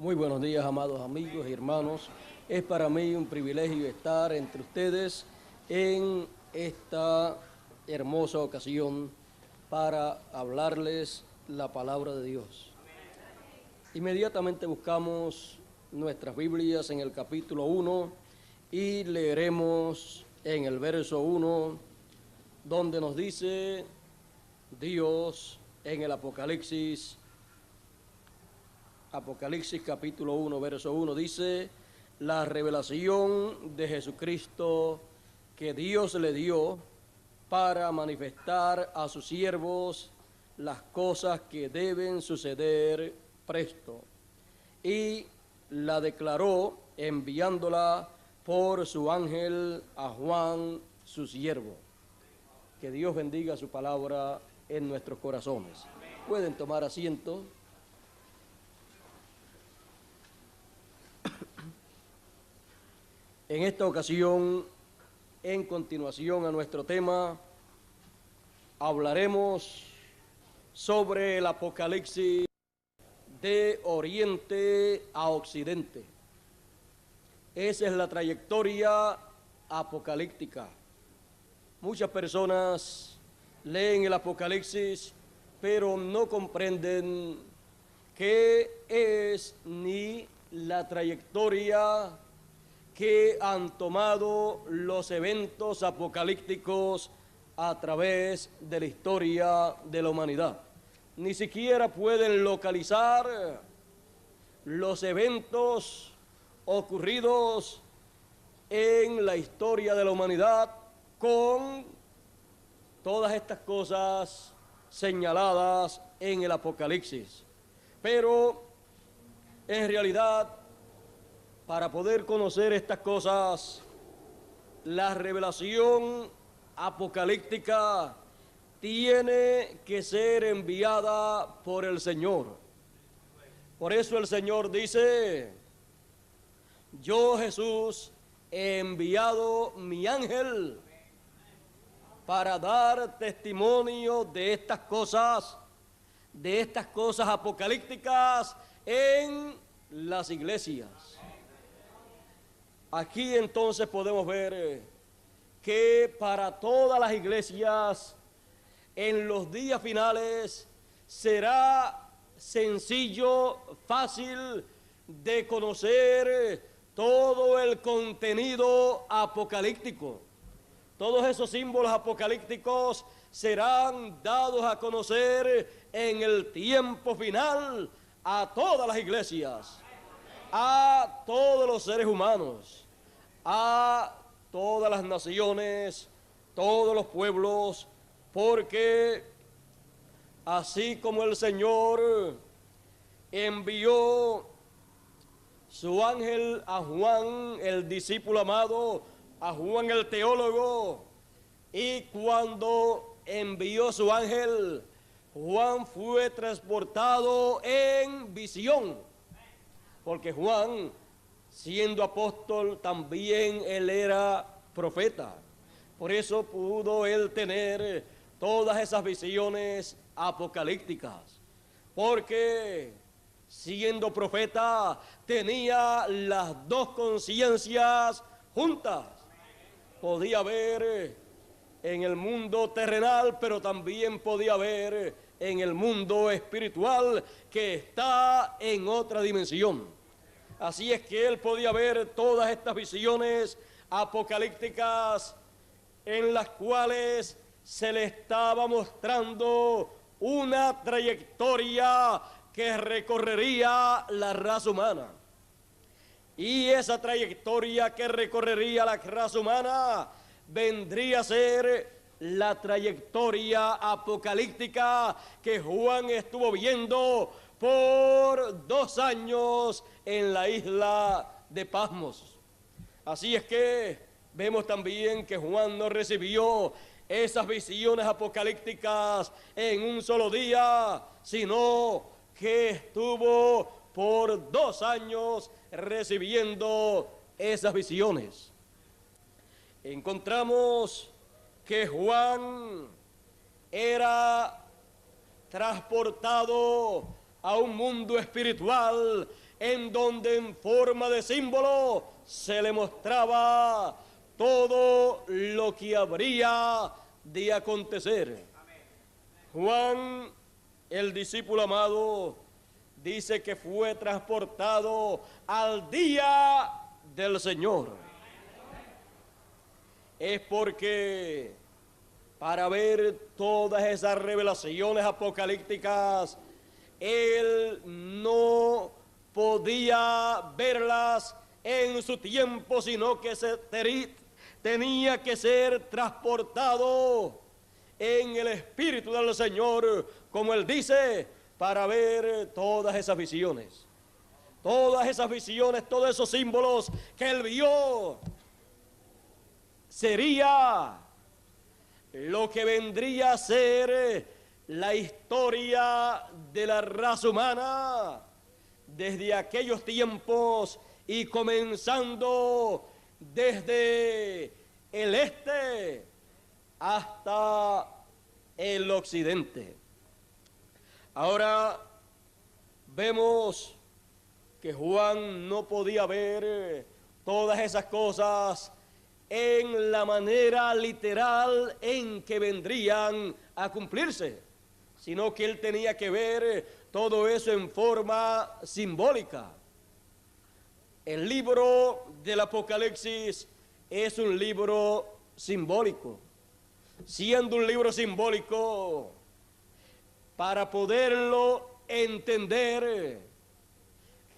Muy buenos días, amados amigos y hermanos. Es para mí un privilegio estar entre ustedes en esta hermosa ocasión para hablarles la palabra de Dios. Inmediatamente buscamos nuestras Biblias en el capítulo 1 y leeremos en el verso 1, donde nos dice Dios en el Apocalipsis capítulo 1, verso 1, dice: la revelación de Jesucristo que Dios le dio para manifestar a sus siervos las cosas que deben suceder presto. Y la declaró enviándola por su ángel a Juan, su siervo. Que Dios bendiga su palabra en nuestros corazones. Pueden tomar asiento. En esta ocasión, en continuación a nuestro tema, hablaremos sobre el Apocalipsis de Oriente a Occidente. Esa es la trayectoria apocalíptica. Muchas personas leen el Apocalipsis, pero no comprenden qué es ni la trayectoria que han tomado los eventos apocalípticos a través de la historia de la humanidad. Ni siquiera pueden localizar los eventos ocurridos en la historia de la humanidad con todas estas cosas señaladas en el Apocalipsis. Pero en realidad, para poder conocer estas cosas, la revelación apocalíptica tiene que ser enviada por el Señor. Por eso el Señor dice: yo, Jesús, he enviado mi ángel para dar testimonio de estas cosas apocalípticas en las iglesias. Aquí entonces podemos ver que para todas las iglesias en los días finales será sencillo, fácil de conocer todo el contenido apocalíptico. Todos esos símbolos apocalípticos serán dados a conocer en el tiempo final a todas las iglesias, a todos los seres humanos, a todas las naciones, todos los pueblos, porque así como el Señor envió su ángel a Juan, el discípulo amado, a Juan el teólogo, y cuando envió su ángel, Juan fue transportado en visión, porque Juan, siendo apóstol, también él era profeta. Por eso pudo él tener todas esas visiones apocalípticas, porque siendo profeta tenía las dos conciencias juntas. Podía ver en el mundo terrenal, pero también podía ver en el mundo espiritual, que está en otra dimensión. Así es que él podía ver todas estas visiones apocalípticas en las cuales se le estaba mostrando una trayectoria que recorrería la raza humana. Y esa trayectoria que recorrería la raza humana vendría a ser la trayectoria apocalíptica que Juan estuvo viendo por 2 años en la isla de Patmos. Así es que vemos también que Juan no recibió esas visiones apocalípticas en un solo día, sino que estuvo por 2 años recibiendo esas visiones. Encontramos que Juan era transportado a un mundo espiritual en donde en forma de símbolo se le mostraba todo lo que habría de acontecer. Juan, el discípulo amado, dice que fue transportado al día del Señor. Es porque para ver todas esas revelaciones apocalípticas, él no podía verlas en su tiempo, sino que tenía que ser transportado en el Espíritu del Señor, como él dice, para ver todas esas visiones. Todas esas visiones, todos esos símbolos que él vio, sería lo que vendría a ser la historia de la raza humana desde aquellos tiempos y comenzando desde el este hasta el occidente. Ahora vemos que Juan no podía ver todas esas cosas en la manera literal en que vendrían a cumplirse, sino que él tenía que ver todo eso en forma simbólica. El libro del Apocalipsis es un libro simbólico. Siendo un libro simbólico, para poderlo entender,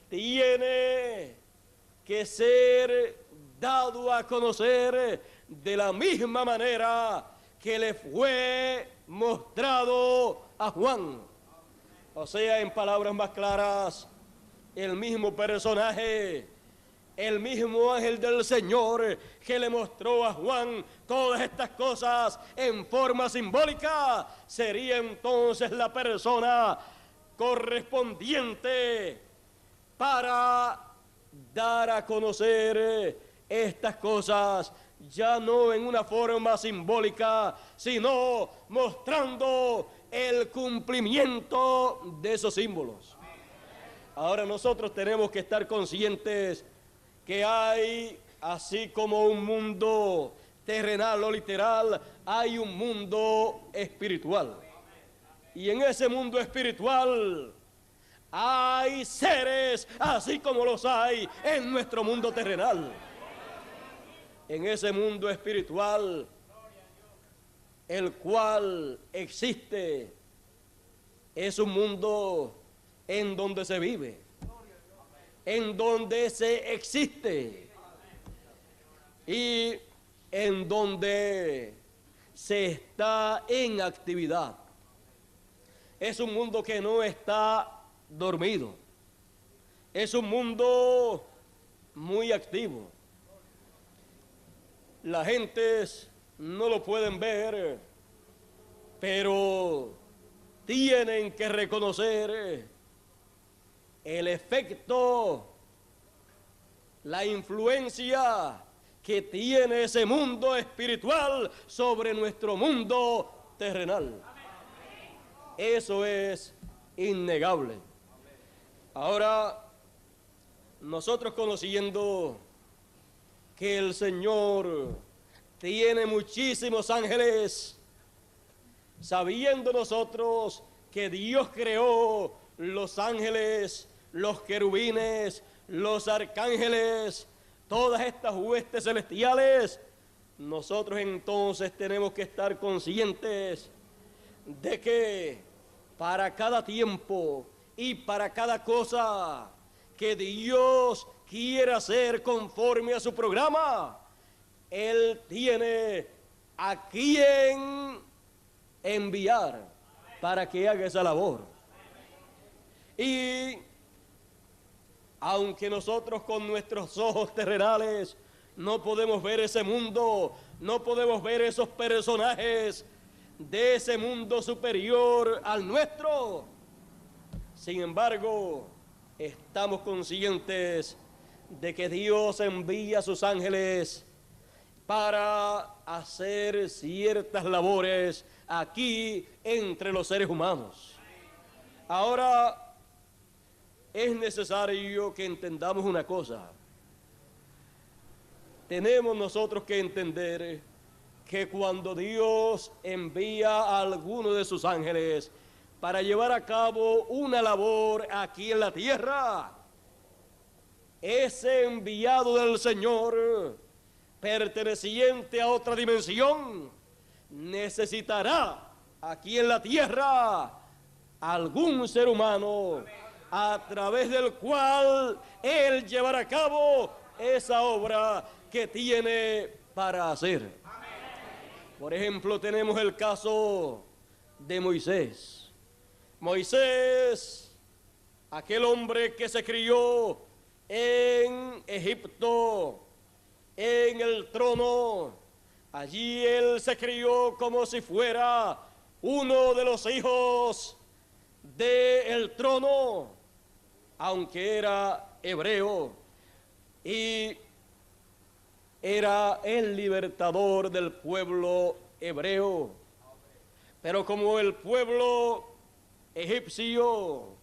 tiene que ser dado a conocer de la misma manera que le fue mostrado a Juan. O sea, en palabras más claras, el mismo personaje, el mismo ángel del Señor que le mostró a Juan todas estas cosas en forma simbólica, sería entonces la persona correspondiente para dar a conocer estas cosas, ya no en una forma simbólica, sino mostrando el cumplimiento de esos símbolos. Ahora nosotros tenemos que estar conscientes que hay, así como un mundo terrenal o literal, hay un mundo espiritual. Y en ese mundo espiritual hay seres así como los hay en nuestro mundo terrenal. En ese mundo espiritual, el cual existe, es un mundo en donde se vive, en donde se existe y en donde se está en actividad. Es un mundo que no está dormido, es un mundo muy activo. Las gentes no lo pueden ver, pero tienen que reconocer el efecto, la influencia que tiene ese mundo espiritual sobre nuestro mundo terrenal. Eso es innegable. Ahora, nosotros conociendo que el Señor tiene muchísimos ángeles, sabiendo nosotros que Dios creó los ángeles, los querubines, los arcángeles, todas estas huestes celestiales, nosotros entonces tenemos que estar conscientes de que para cada tiempo y para cada cosa que Dios quiere hacer conforme a su programa, Él tiene a quien enviar para que haga esa labor. Y aunque nosotros con nuestros ojos terrenales no podemos ver ese mundo, no podemos ver esos personajes de ese mundo superior al nuestro, sin embargo, estamos conscientes de que Dios envía a sus ángeles para hacer ciertas labores aquí entre los seres humanos. Ahora, es necesario que entendamos una cosa. Tenemos nosotros que entender que cuando Dios envía a alguno de sus ángeles para llevar a cabo una labor aquí en la tierra, ese enviado del Señor, perteneciente a otra dimensión, necesitará aquí en la tierra algún ser humano a través del cual Él llevará a cabo esa obra que tiene para hacer. Por ejemplo, tenemos el caso de Moisés. Moisés, aquel hombre que se crió en Egipto, en el trono, allí él se crió como si fuera uno de los hijos del trono, aunque era hebreo, y era el libertador del pueblo hebreo. Pero como el pueblo egipcio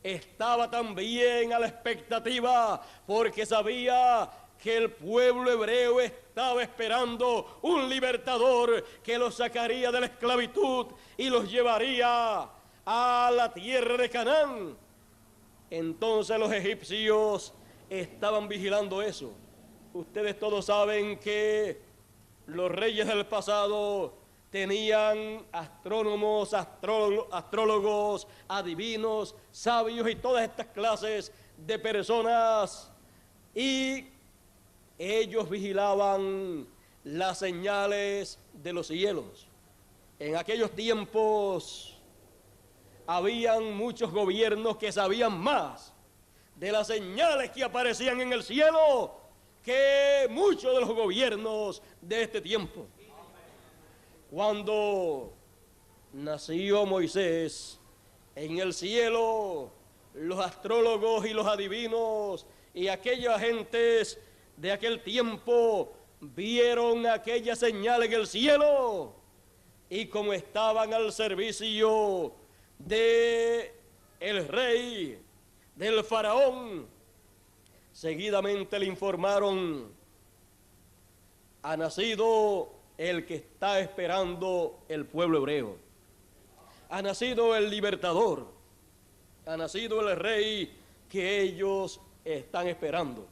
estaba también a la expectativa, porque sabía que el pueblo hebreo estaba esperando un libertador que los sacaría de la esclavitud y los llevaría a la tierra de Canaán. Entonces los egipcios estaban vigilando eso. Ustedes todos saben que los reyes del pasado tenían astrónomos, astrólogos, adivinos, sabios y todas estas clases de personas, y ellos vigilaban las señales de los cielos. En aquellos tiempos habían muchos gobiernos que sabían más de las señales que aparecían en el cielo que muchos de los gobiernos de este tiempo. Cuando nació Moisés, en el cielo los astrólogos y los adivinos y aquellas gentes de aquel tiempo vieron aquella señal en el cielo, y como estaban al servicio de el rey, del faraón, seguidamente le informaron: ha nacido el que está esperando el pueblo hebreo, ha nacido el libertador, ha nacido el rey que ellos están esperando.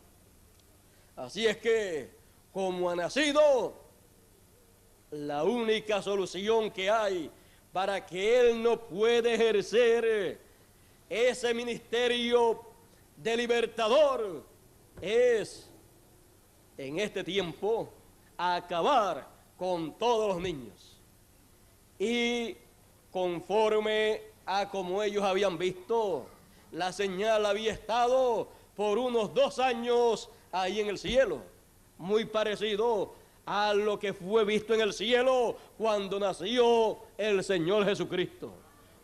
Así es que, como ha nacido, la única solución que hay para que él no pueda ejercer ese ministerio de libertador es, en este tiempo, acabar con todos los niños. Y conforme a como ellos habían visto, la señal había estado por unos 2 años ahí en el cielo, muy parecido a lo que fue visto en el cielo cuando nació el Señor Jesucristo.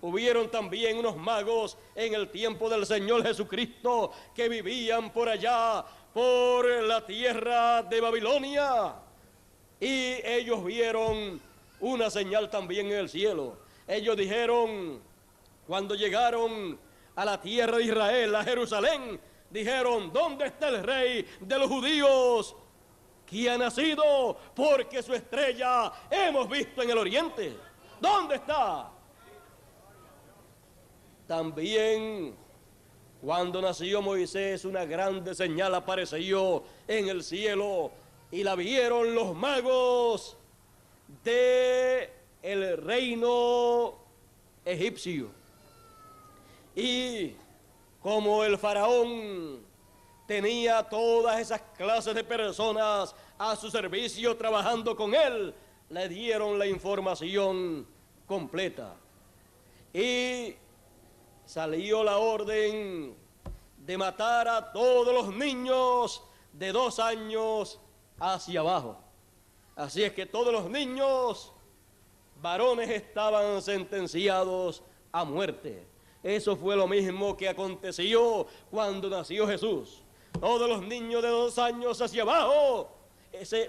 Hubieron también unos magos en el tiempo del Señor Jesucristo que vivían por allá, por la tierra de Babilonia, y ellos vieron una señal también en el cielo. Ellos dijeron, cuando llegaron a la tierra de Israel, a Jerusalén, dijeron: ¿dónde está el rey de los judíos que ha nacido? Porque su estrella hemos visto en el oriente. ¿Dónde está? También cuando nació Moisés, una grande señal apareció en el cielo y la vieron los magos de el reino egipcio. Y como el faraón tenía todas esas clases de personas a su servicio trabajando con él, le dieron la información completa. Y salió la orden de matar a todos los niños de 2 años hacia abajo. Así es que todos los niños varones estaban sentenciados a muerte. Eso fue lo mismo que aconteció cuando nació Jesús. Todos los niños de 2 años hacia abajo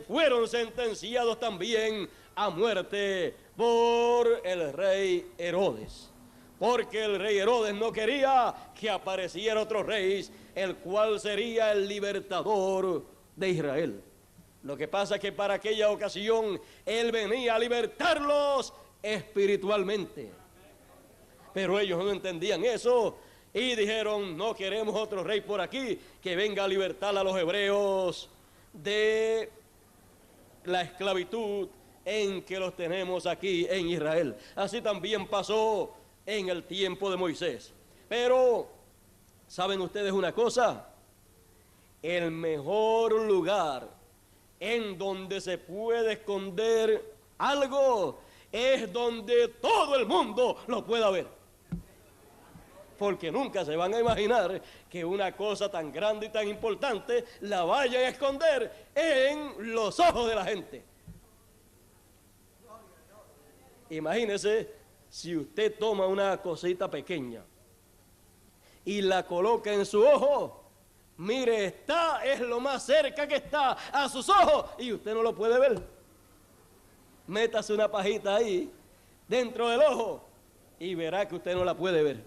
fueron sentenciados también a muerte por el rey Herodes. porque el rey Herodes no quería que apareciera otro rey, el cual sería el libertador de Israel. Lo que pasa es que para aquella ocasión él venía a libertarlos espiritualmente. Pero ellos no entendían eso y dijeron: no queremos otro rey por aquí que venga a libertar a los hebreos de la esclavitud en que los tenemos aquí en Israel. Así también pasó en el tiempo de Moisés. Pero, ¿saben ustedes una cosa? El mejor lugar en donde se puede esconder algo es donde todo el mundo lo pueda ver. Porque nunca se van a imaginar que una cosa tan grande y tan importante la vayan a esconder en los ojos de la gente. Imagínese si usted toma una cosita pequeña y la coloca en su ojo. Mire, es lo más cerca que está a sus ojos y usted no lo puede ver. Métase una pajita ahí dentro del ojo y verá que usted no la puede ver.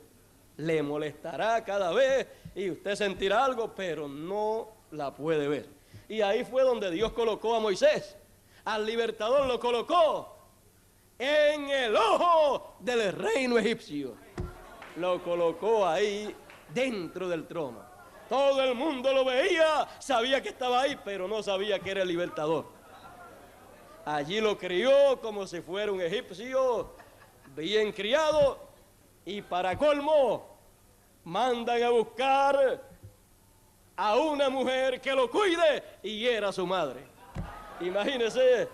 Le molestará cada vez y usted sentirá algo, pero no la puede ver. Y ahí fue donde Dios colocó a Moisés. Al libertador lo colocó en el ojo del reino egipcio. Lo colocó ahí dentro del trono. Todo el mundo lo veía, sabía que estaba ahí, pero no sabía que era el libertador. Allí lo crió como si fuera un egipcio, bien criado, y para colmo, mandan a buscar a una mujer que lo cuide, y era su madre. Imagínense,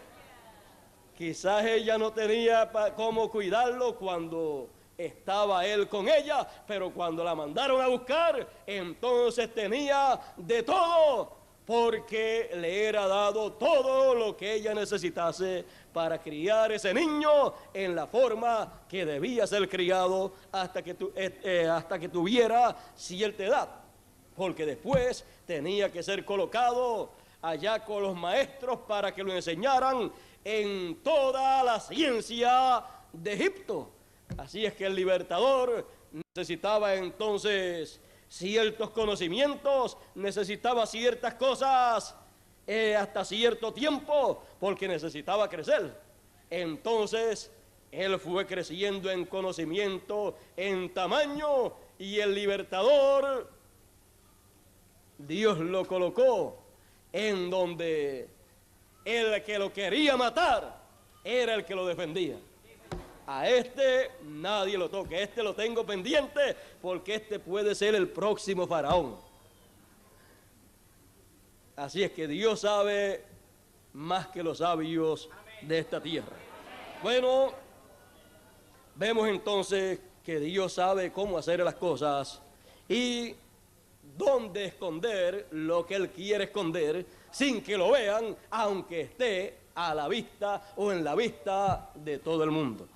quizás ella no tenía cómo cuidarlo cuando estaba él con ella, pero cuando la mandaron a buscar, entonces tenía de todo, porque le era dado todo lo que ella necesitase para criar ese niño en la forma que debía ser criado hasta que tuviera cierta edad, porque después tenía que ser colocado allá con los maestros para que lo enseñaran en toda la ciencia de Egipto. Así es que el libertador necesitaba entonces ciertos conocimientos, necesitaba ciertas cosas hasta cierto tiempo, porque necesitaba crecer. Entonces él fue creciendo en conocimiento, en tamaño, y el libertador, Dios lo colocó en donde el que lo quería matar era el que lo defendía. A este nadie lo toque, este lo tengo pendiente porque este puede ser el próximo faraón. Así es que Dios sabe más que los sabios de esta tierra. Bueno, vemos entonces que Dios sabe cómo hacer las cosas y dónde esconder lo que Él quiere esconder sin que lo vean, aunque esté a la vista o en la vista de todo el mundo.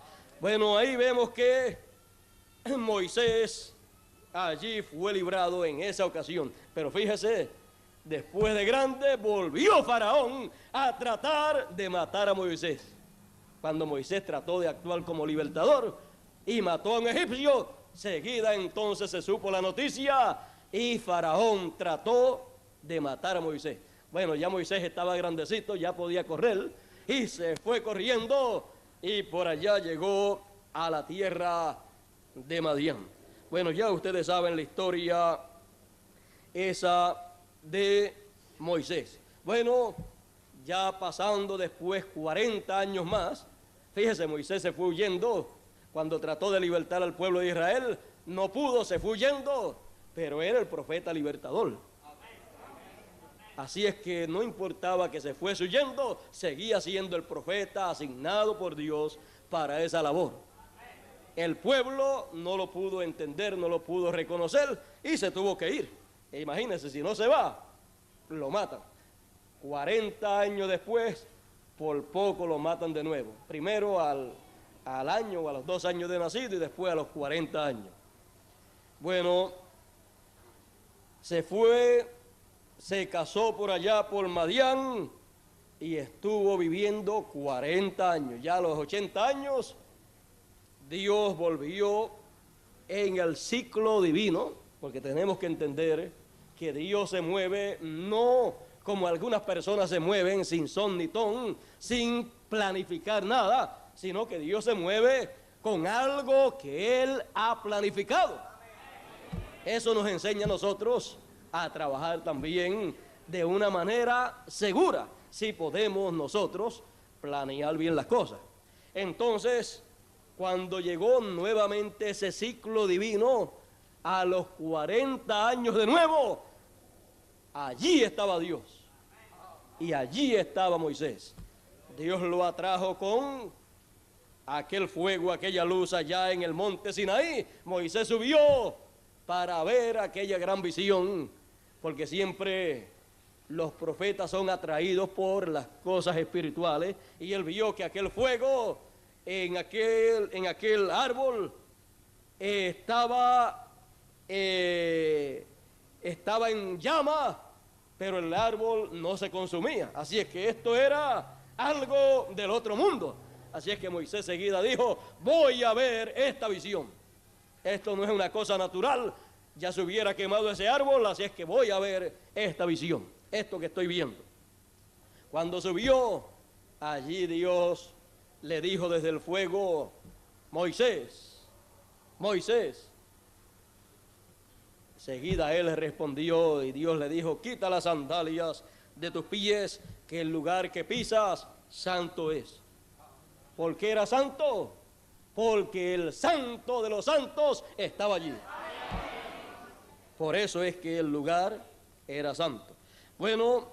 Bueno, ahí vemos que Moisés allí fue librado en esa ocasión. Pero fíjese, después de grande volvió Faraón a tratar de matar a Moisés. Cuando Moisés trató de actuar como libertador y mató a un egipcio, seguida entonces se supo la noticia y Faraón trató de matar a Moisés. Bueno, ya Moisés estaba grandecito, ya podía correr y se fue corriendo y por allá llegó a la tierra de Madián. Bueno, ya ustedes saben la historia esa de Moisés. Bueno, ya pasando después 40 años más, fíjese, Moisés se fue huyendo cuando trató de libertar al pueblo de Israel, no pudo, se fue huyendo, pero era el profeta libertador. Así es que no importaba que se fuese huyendo, seguía siendo el profeta asignado por Dios para esa labor. El pueblo no lo pudo entender, no lo pudo reconocer y se tuvo que ir. E imagínense, si no se va, lo matan. 40 años después, por poco lo matan de nuevo. Primero al año o a los 2 años de nacido y después a los 40 años. Bueno, se fue, se casó por allá por Madián y estuvo viviendo 40 años. Ya a los 80 años, Dios volvió en el ciclo divino, porque tenemos que entender que Dios se mueve no como algunas personas se mueven sin son ni ton, sin planificar nada, sino que Dios se mueve con algo que Él ha planificado. Eso nos enseña a nosotros a trabajar también de una manera segura, si podemos nosotros planear bien las cosas. Entonces, cuando llegó nuevamente ese ciclo divino, a los 40 años de nuevo, allí estaba Dios y allí estaba Moisés. Dios lo atrajo con aquel fuego, aquella luz allá en el monte Sinaí. Moisés subió para ver aquella gran visión, porque siempre los profetas son atraídos por las cosas espirituales, y él vio que aquel fuego en aquel árbol estaba en llama, pero el árbol no se consumía. Así es que esto era algo del otro mundo. Así es que Moisés seguida dijo: voy a ver esta visión. Esto no es una cosa natural, ya se hubiera quemado ese árbol, así es que voy a ver esta visión, esto que estoy viendo. Cuando subió, allí Dios le dijo desde el fuego: Moisés, Moisés. Seguida él respondió y Dios le dijo: quita las sandalias de tus pies, que el lugar que pisas santo es. ¿Por qué era santo? Porque el santo de los santos estaba allí. Por eso es que el lugar era santo. Bueno,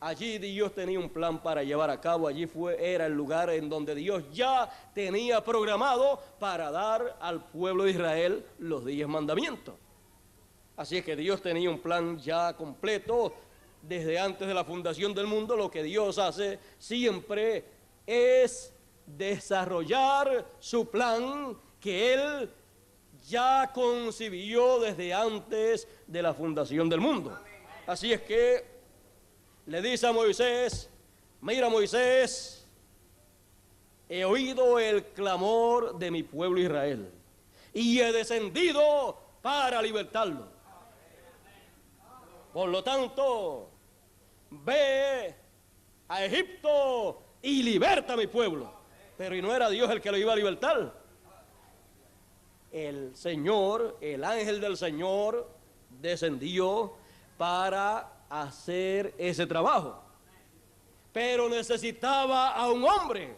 allí Dios tenía un plan para llevar a cabo. Allí era el lugar en donde Dios ya tenía programado para dar al pueblo de Israel los 10 mandamientos. Así es que Dios tenía un plan ya completo desde antes de la fundación del mundo. Lo que Dios hace siempre es desarrollar su plan que Él ya concibió desde antes de la fundación del mundo. Así es que le dice a Moisés: mira, Moisés, he oído el clamor de mi pueblo Israel y he descendido para libertarlo. Por lo tanto, ve a Egipto y liberta a mi pueblo. Pero ¿y no era Dios el que lo iba a libertar? El Señor, el ángel del Señor, descendió para hacer ese trabajo. Pero necesitaba a un hombre.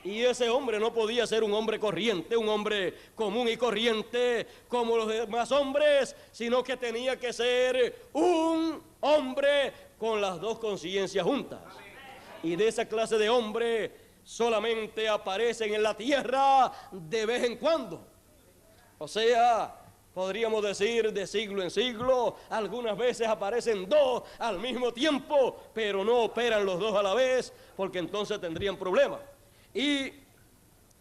Y ese hombre no podía ser un hombre corriente, un hombre común y corriente como los demás hombres, sino que tenía que ser un hombre con las dos conciencias juntas. Y de esa clase de hombre solamente aparecen en la tierra de vez en cuando. O sea, podríamos decir de siglo en siglo. Algunas veces aparecen dos al mismo tiempo, pero no operan los dos a la vez, porque entonces tendrían problemas. Y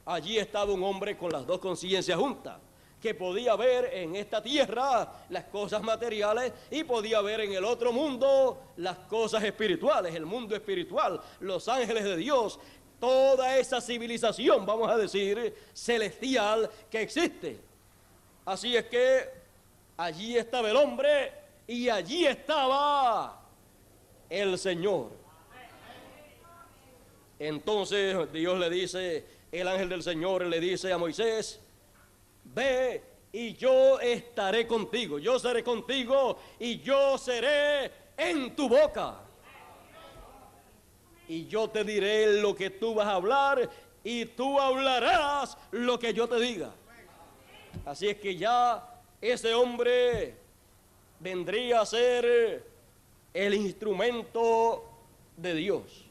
allí estaba un hombre con las dos conciencias juntas, que podía ver en esta tierra las cosas materiales y podía ver en el otro mundo las cosas espirituales, el mundo espiritual, los ángeles de Dios, toda esa civilización, vamos a decir, celestial que existe. Así es que allí estaba el hombre y allí estaba el Señor. Entonces Dios le dice, el ángel del Señor le dice a Moisés: ve y yo estaré contigo, yo seré contigo y yo seré en tu boca. Y yo te diré lo que tú vas a hablar y tú hablarás lo que yo te diga. Así es que ya ese hombre vendría a ser el instrumento de Dios.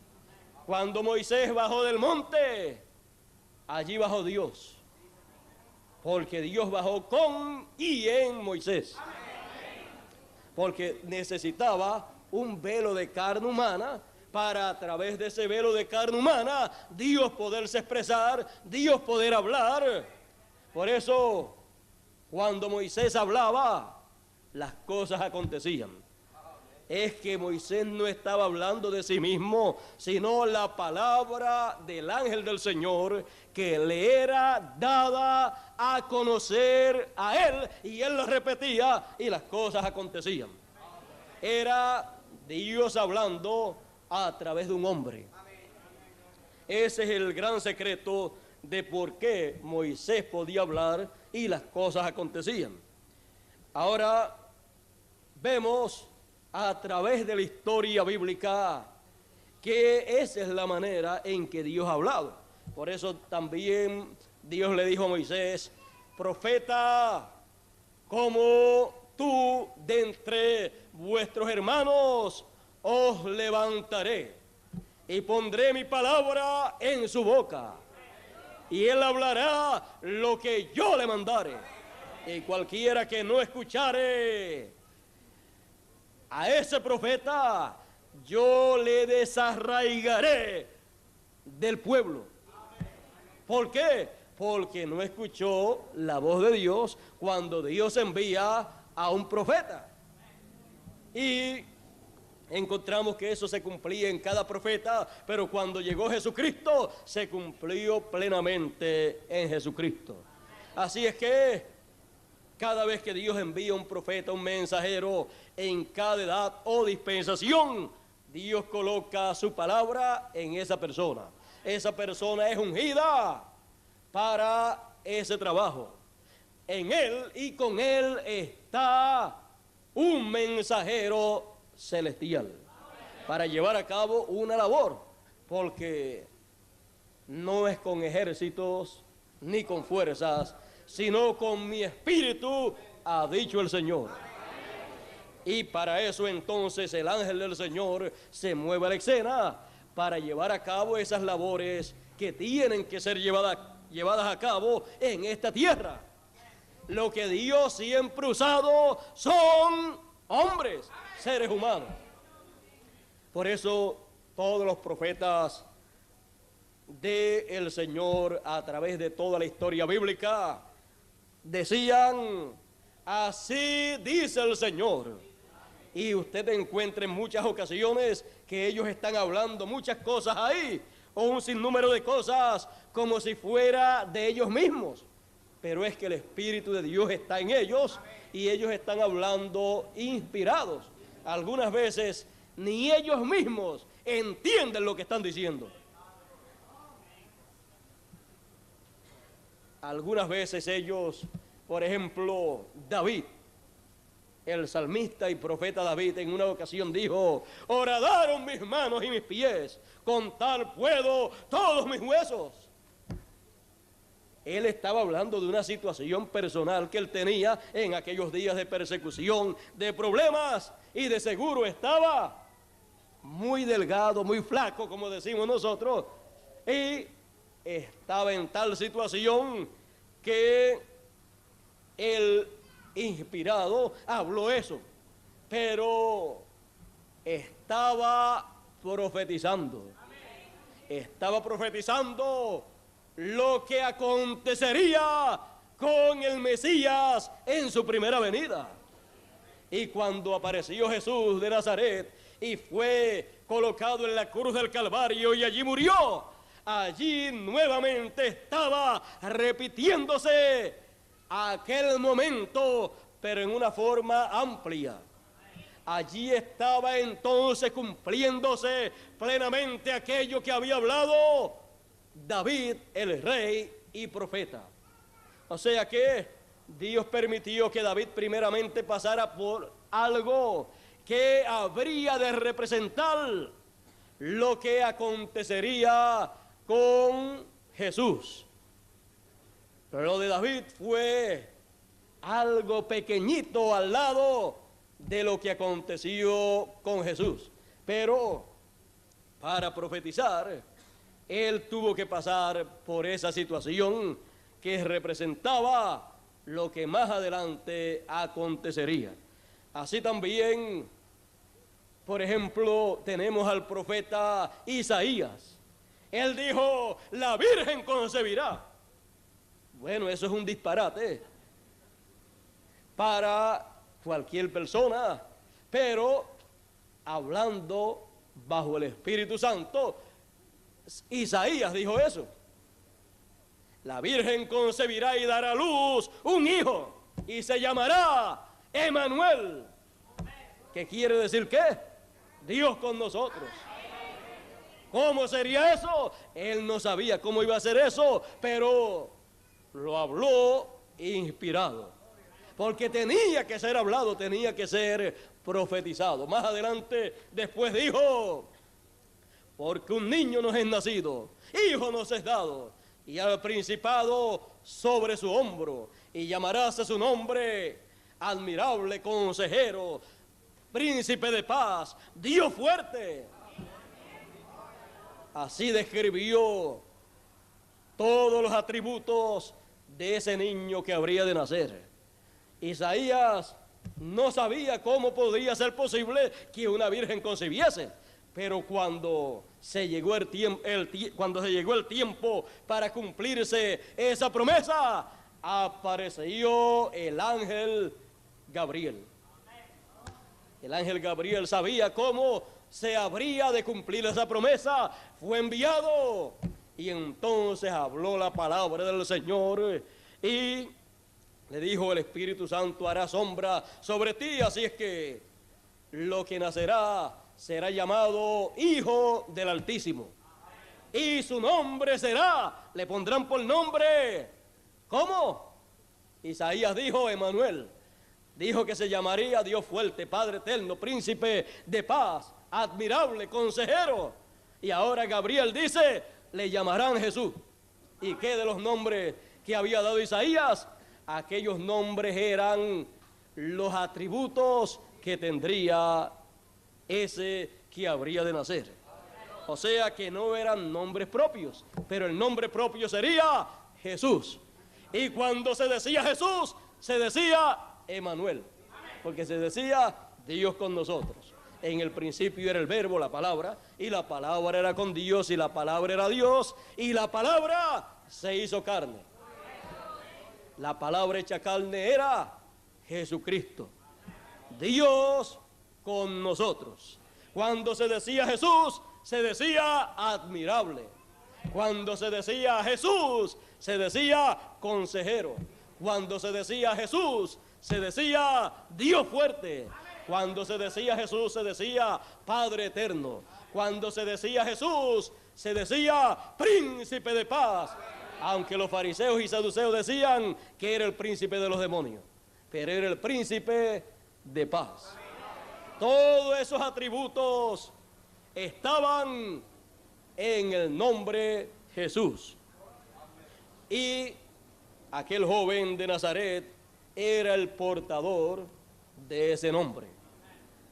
Cuando Moisés bajó del monte, allí bajó Dios. Porque Dios bajó con y en Moisés. Porque necesitaba un velo de carne humana para, a través de ese velo de carne humana, Dios poderse expresar, Dios poder hablar. Por eso, cuando Moisés hablaba, las cosas acontecían. es que Moisés no estaba hablando de sí mismo, sino la palabra del ángel del Señor que le era dada a conocer a él, y él la repetía y las cosas acontecían. Era Dios hablando a través de un hombre. Ese es el gran secreto de por qué Moisés podía hablar y las cosas acontecían. Ahora vemos a través de la historia bíblica que esa es la manera en que Dios ha hablado. Por eso también Dios le dijo a Moisés: profeta como tú de entre vuestros hermanos os levantaré y pondré mi palabra en su boca, y él hablará lo que yo le mandare, y cualquiera que no escuchare a ese profeta, yo le desarraigaré del pueblo. ¿Por qué? Porque no escuchó la voz de Dios cuando Dios envía a un profeta. Y encontramos que eso se cumplía en cada profeta, pero cuando llegó Jesucristo, se cumplió plenamente en Jesucristo. Así es que cada vez que Dios envía un profeta, un mensajero, en cada edad o dispensación, Dios coloca su palabra en esa persona. Esa persona es ungida para ese trabajo. En él y con él está un mensajero celestial para llevar a cabo una labor, porque no es con ejércitos ni con fuerzas, sino con mi espíritu, ha dicho el Señor. Y para eso entonces el ángel del Señor se mueve a la escena para llevar a cabo esas labores que tienen que ser llevadas a cabo en esta tierra. Lo que Dios siempre ha usado son hombres, seres humanos. Por eso todos los profetas del Señor a través de toda la historia bíblica decían: así dice el Señor. Y usted encuentra en muchas ocasiones que ellos están hablando muchas cosas ahí, o un sinnúmero de cosas como si fuera de ellos mismos. Pero es que el Espíritu de Dios está en ellos y ellos están hablando inspirados. Algunas veces ni ellos mismos entienden lo que están diciendo. Algunas veces ellos, por ejemplo, David, el salmista y profeta David, en una ocasión dijo: horadaron mis manos y mis pies, contar puedo todos mis huesos. Él estaba hablando de una situación personal que él tenía en aquellos días de persecución, de problemas, y de seguro estaba muy delgado, muy flaco, como decimos nosotros, y estaba en tal situación que el inspirado habló eso, pero estaba profetizando. Estaba profetizando lo que acontecería con el Mesías en su primera venida. Y cuando apareció Jesús de Nazaret y fue colocado en la cruz del Calvario y allí murió, allí nuevamente estaba repitiéndose aquel momento, pero en una forma amplia. Allí estaba entonces cumpliéndose plenamente aquello que había hablado David, el rey y profeta. O sea que Dios permitió que David primeramente pasara por algo que habría de representar lo que acontecería con Jesús. Pero lo de David fue algo pequeñito al lado de lo que aconteció con Jesús. Pero para profetizar, él tuvo que pasar por esa situación que representaba lo que más adelante acontecería. Así también, por ejemplo, tenemos al profeta Isaías. Él dijo: la Virgen concebirá. Bueno, eso es un disparate para cualquier persona, pero hablando bajo el Espíritu Santo. Isaías dijo eso. La Virgen concebirá y dará a luz un hijo y se llamará Emmanuel. ¿Qué quiere decir qué? Dios con nosotros. ¿Cómo sería eso? Él no sabía cómo iba a ser eso, pero lo habló inspirado. Porque tenía que ser hablado, tenía que ser profetizado. Más adelante, después dijo: porque un niño nos es nacido, hijo nos es dado, y al principado sobre su hombro, y llamarás a su nombre admirable consejero, príncipe de paz, Dios fuerte. Así describió todos los atributos de ese niño que habría de nacer. Isaías no sabía cómo podría ser posible que una virgen concibiese, pero cuando se llegó el tiempo para cumplirse esa promesa, apareció el ángel Gabriel. El ángel Gabriel sabía cómo se habría de cumplir esa promesa, fue enviado y entonces habló la palabra del Señor y le dijo: el Espíritu Santo hará sombra sobre ti, así es que lo que nacerá será llamado Hijo del Altísimo. Y su nombre será, le pondrán por nombre, ¿cómo? Isaías dijo: Emmanuel. Dijo que se llamaría Dios fuerte, Padre eterno, príncipe de paz, admirable, consejero. Y ahora Gabriel dice: le llamarán Jesús. ¿Y qué de los nombres que había dado Isaías? Aquellos nombres eran los atributos que tendría ese que habría de nacer. O sea que no eran nombres propios, pero el nombre propio sería Jesús. Y cuando se decía Jesús, se decía Emmanuel, porque se decía Dios con nosotros. En el principio era el verbo, la palabra, y la palabra era con Dios, y la palabra era Dios, y la palabra se hizo carne. La palabra hecha carne era Jesucristo, Dios con nosotros. Cuando se decía Jesús, se decía admirable. Cuando se decía Jesús, se decía consejero. Cuando se decía Jesús, se decía Dios fuerte. Cuando se decía Jesús, se decía Padre eterno. Cuando se decía Jesús, se decía príncipe de paz. Aunque los fariseos y saduceos decían que era el príncipe de los demonios, pero era el príncipe de paz. Todos esos atributos estaban en el nombre Jesús. Y aquel joven de Nazaret era el portador de ese nombre,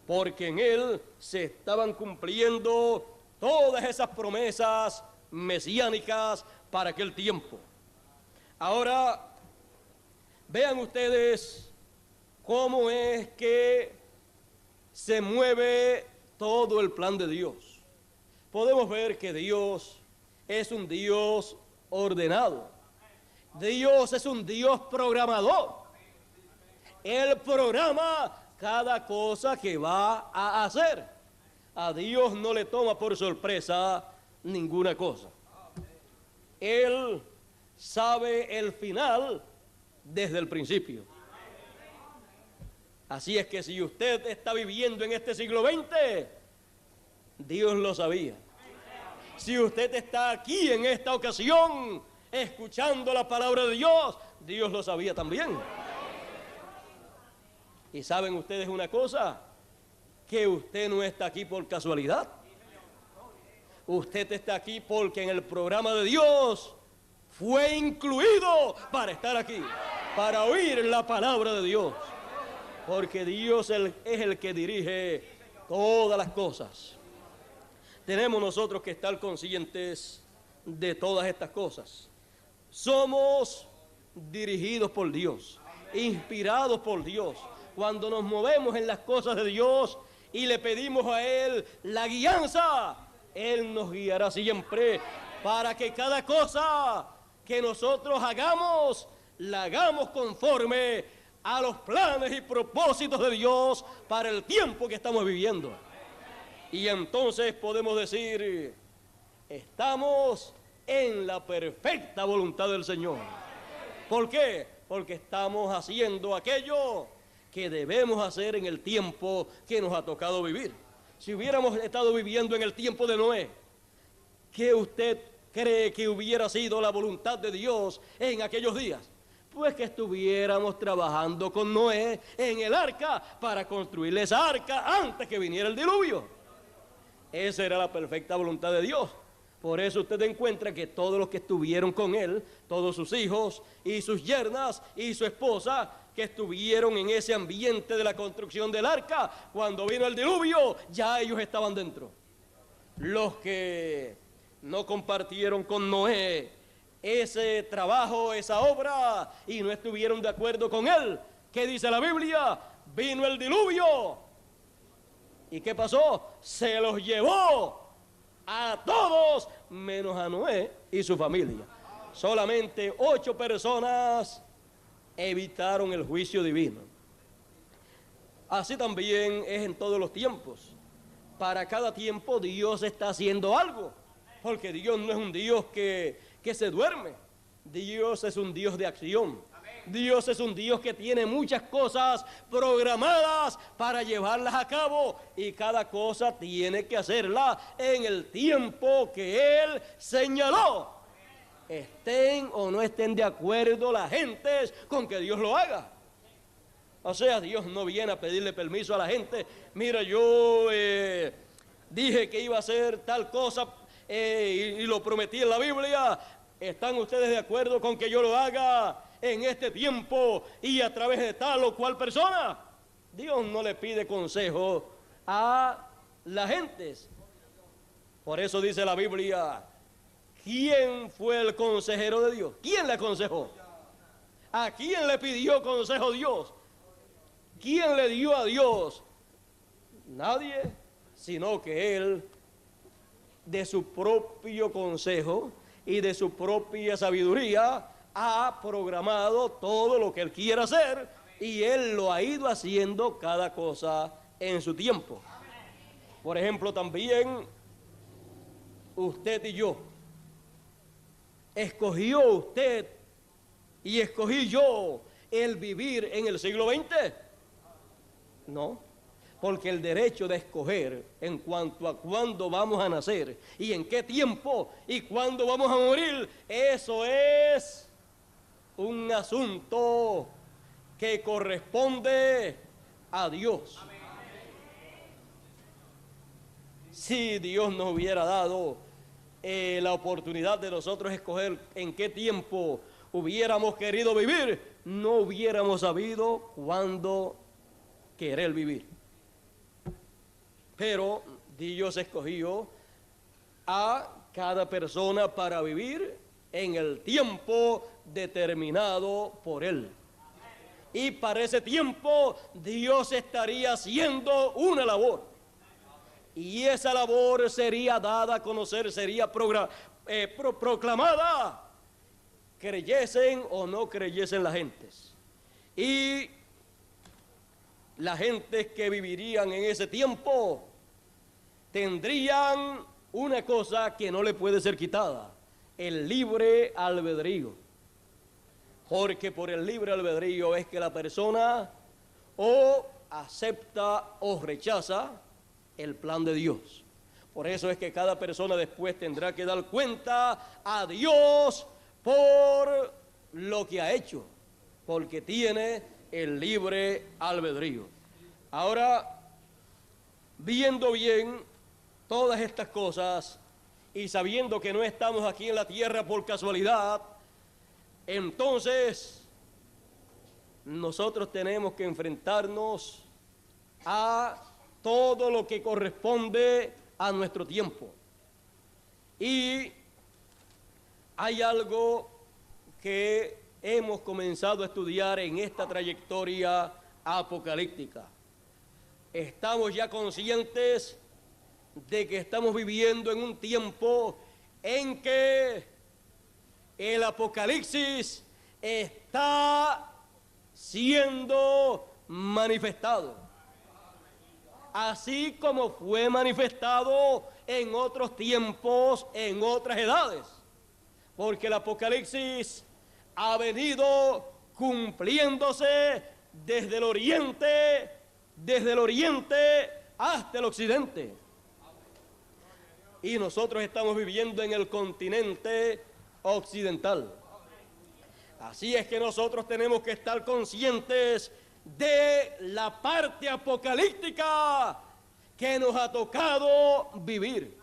porque en él se estaban cumpliendo todas esas promesas mesiánicas para aquel tiempo. Ahora, vean ustedes cómo es que se mueve todo el plan de Dios. Podemos ver que Dios es un Dios ordenado. Dios es un Dios programador. Él programa cada cosa que va a hacer. A Dios no le toma por sorpresa ninguna cosa. Él sabe el final desde el principio. Así es que si usted está viviendo en este siglo XX, Dios lo sabía. Si usted está aquí en esta ocasión, escuchando la palabra de Dios, Dios lo sabía también. Y saben ustedes una cosa, que usted no está aquí por casualidad. Usted está aquí porque en el programa de Dios fue incluido para estar aquí, para oír la palabra de Dios. Porque Dios es el que dirige todas las cosas. Tenemos nosotros que estar conscientes de todas estas cosas. Somos dirigidos por Dios, inspirados por Dios. Cuando nos movemos en las cosas de Dios y le pedimos a Él la guianza, Él nos guiará siempre para que cada cosa que nosotros hagamos, la hagamos conforme a los planes y propósitos de Dios para el tiempo que estamos viviendo. Y entonces podemos decir, estamos en la perfecta voluntad del Señor. ¿Por qué? Porque estamos haciendo aquello que debemos hacer en el tiempo que nos ha tocado vivir. Si hubiéramos estado viviendo en el tiempo de Noé, ¿qué usted cree que hubiera sido la voluntad de Dios en aquellos días? Pues que estuviéramos trabajando con Noé en el arca para construir esa arca antes que viniera el diluvio. Esa era la perfecta voluntad de Dios. Por eso usted encuentra que todos los que estuvieron con él, todos sus hijos y sus yernas y su esposa, que estuvieron en ese ambiente de la construcción del arca, cuando vino el diluvio, ya ellos estaban dentro. Los que no compartieron con Noé ese trabajo, esa obra, y no estuvieron de acuerdo con él, ¿qué dice la Biblia? Vino el diluvio. ¿Y qué pasó? Se los llevó a todos, menos a Noé y su familia. Solamente 8 personas evitaron el juicio divino. Así también es en todos los tiempos. Para cada tiempo Dios está haciendo algo, porque Dios no es un Dios que se duerme. Dios es un Dios de acción. Dios es un Dios que tiene muchas cosas programadas para llevarlas a cabo, y cada cosa tiene que hacerla en el tiempo que Él señaló. Estén o no estén de acuerdo las gentes con que Dios lo haga. O sea, Dios no viene a pedirle permiso a la gente. Mira, yo dije que iba a hacer tal cosa y lo prometí en la Biblia. ¿Están ustedes de acuerdo con que yo lo haga en este tiempo y a través de tal o cual persona? Dios no le pide consejo a las gentes. Por eso dice la Biblia, ¿quién fue el consejero de Dios? ¿Quién le aconsejó? ¿A quién le pidió consejo Dios? ¿Quién le dio a Dios? Nadie, sino que Él, de su propio consejo y de su propia sabiduría, ha programado todo lo que Él quiere hacer, y Él lo ha ido haciendo cada cosa en su tiempo. Por ejemplo, también usted y yo, ¿escogió usted y escogí yo el vivir en el siglo XX? No, porque el derecho de escoger en cuanto a cuándo vamos a nacer y en qué tiempo y cuándo vamos a morir, eso es un asunto que corresponde a Dios. Si Dios nos hubiera dado la oportunidad de nosotros escoger en qué tiempo hubiéramos querido vivir, no hubiéramos sabido cuándo querer vivir. Pero Dios escogió a cada persona para vivir en el tiempo determinado por Él. Y para ese tiempo Dios estaría haciendo una labor. Y esa labor sería dada a conocer, sería proclamada, creyesen o no creyesen las gentes. Y las gentes que vivirían en ese tiempo tendrían una cosa que no le puede ser quitada: el libre albedrío. Porque por el libre albedrío es que la persona o acepta o rechaza el plan de Dios. Por eso es que cada persona después tendrá que dar cuenta a Dios por lo que ha hecho, porque tiene el libre albedrío. Ahora, viendo bien todas estas cosas y sabiendo que no estamos aquí en la tierra por casualidad, entonces nosotros tenemos que enfrentarnos a todo lo que corresponde a nuestro tiempo. Y hay algo que hemos comenzado a estudiar en esta trayectoria apocalíptica. Estamos ya conscientes de que estamos viviendo en un tiempo en que el apocalipsis está siendo manifestado. así como fue manifestado en otros tiempos, en otras edades. Porque el Apocalipsis ha venido cumpliéndose desde el oriente hasta el occidente. Y nosotros estamos viviendo en el continente occidental. Así es que nosotros tenemos que estar conscientes de la parte apocalíptica que nos ha tocado vivir.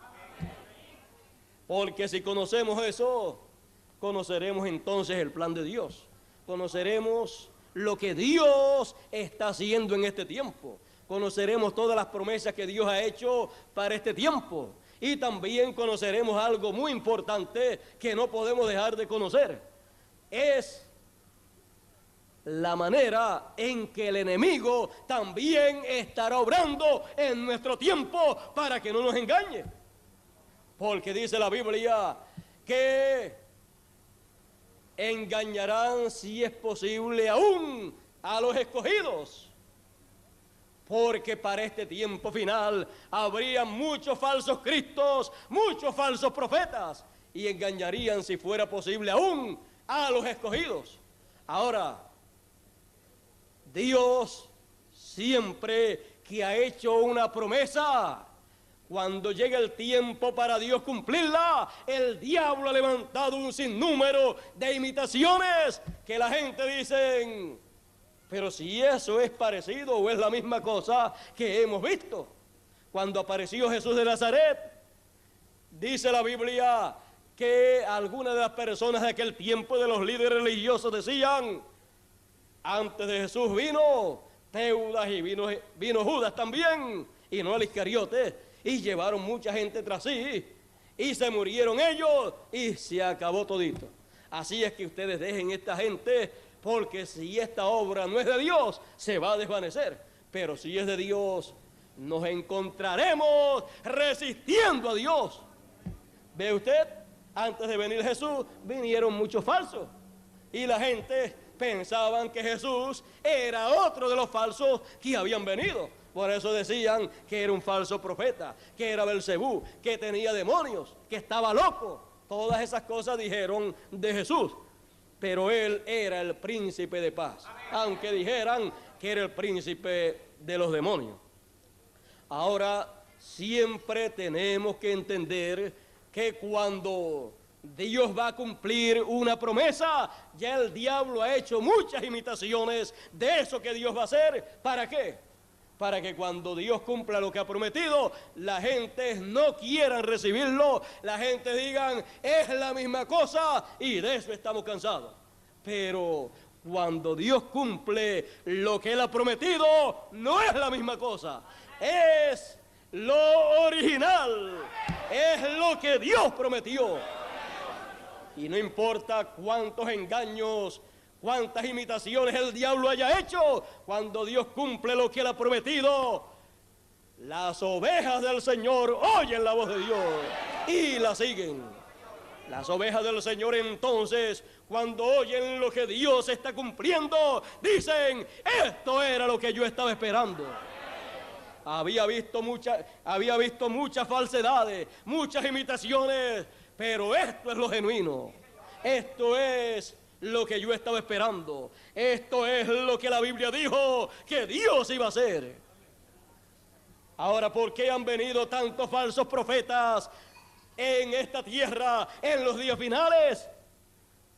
Porque si conocemos eso, conoceremos entonces el plan de Dios. Conoceremos lo que Dios está haciendo en este tiempo. Conoceremos todas las promesas que Dios ha hecho para este tiempo. Y también conoceremos algo muy importante que no podemos dejar de conocer. Es la manera en que el enemigo también estará obrando en nuestro tiempo para que no nos engañe. Porque dice la Biblia que engañarán, si es posible, aún a los escogidos. Porque para este tiempo final habría muchos falsos cristos, muchos falsos profetas, y engañarían, si fuera posible, aún a los escogidos. Ahora, Dios siempre que ha hecho una promesa, cuando llega el tiempo para Dios cumplirla, el diablo ha levantado un sinnúmero de imitaciones que la gente dice: pero si eso es parecido o es la misma cosa que hemos visto. Cuando apareció Jesús de Nazaret, dice la Biblia que algunas de las personas de aquel tiempo, de los líderes religiosos, decían: antes de Jesús vino Teudas y vino Judas también, y no el Iscariote, y llevaron mucha gente tras sí, y se murieron ellos, y se acabó todito. Así es que ustedes dejen esta gente, porque si esta obra no es de Dios, se va a desvanecer. Pero si es de Dios, nos encontraremos resistiendo a Dios. ¿Ve usted? Antes de venir Jesús, vinieron muchos falsos. Y la gente pensaban que Jesús era otro de los falsos que habían venido. Por eso decían que era un falso profeta, que era Belcebú, que tenía demonios, que estaba loco. Todas esas cosas dijeron de Jesús. Pero él era el príncipe de paz, aunque dijeran que era el príncipe de los demonios. Ahora, siempre tenemos que entender que cuando Dios va a cumplir una promesa, ya el diablo ha hecho muchas imitaciones de eso que Dios va a hacer. ¿Para qué? Para que cuando Dios cumpla lo que ha prometido, la gente no quiera recibirlo, la gente digan, es la misma cosa, y de eso estamos cansados. Pero cuando Dios cumple lo que Él ha prometido, no es la misma cosa, es lo original, es lo que Dios prometió. Y no importa cuántos engaños, cuántas imitaciones el diablo haya hecho, cuando Dios cumple lo que Él ha prometido, las ovejas del Señor oyen la voz de Dios y la siguen. Las ovejas del Señor entonces, cuando oyen lo que Dios está cumpliendo, dicen, esto era lo que yo estaba esperando. Había visto muchas falsedades, muchas imitaciones, pero esto es lo genuino. Esto es lo que yo estaba esperando. Esto es lo que la Biblia dijo que Dios iba a hacer. Ahora, ¿por qué han venido tantos falsos profetas en esta tierra en los días finales?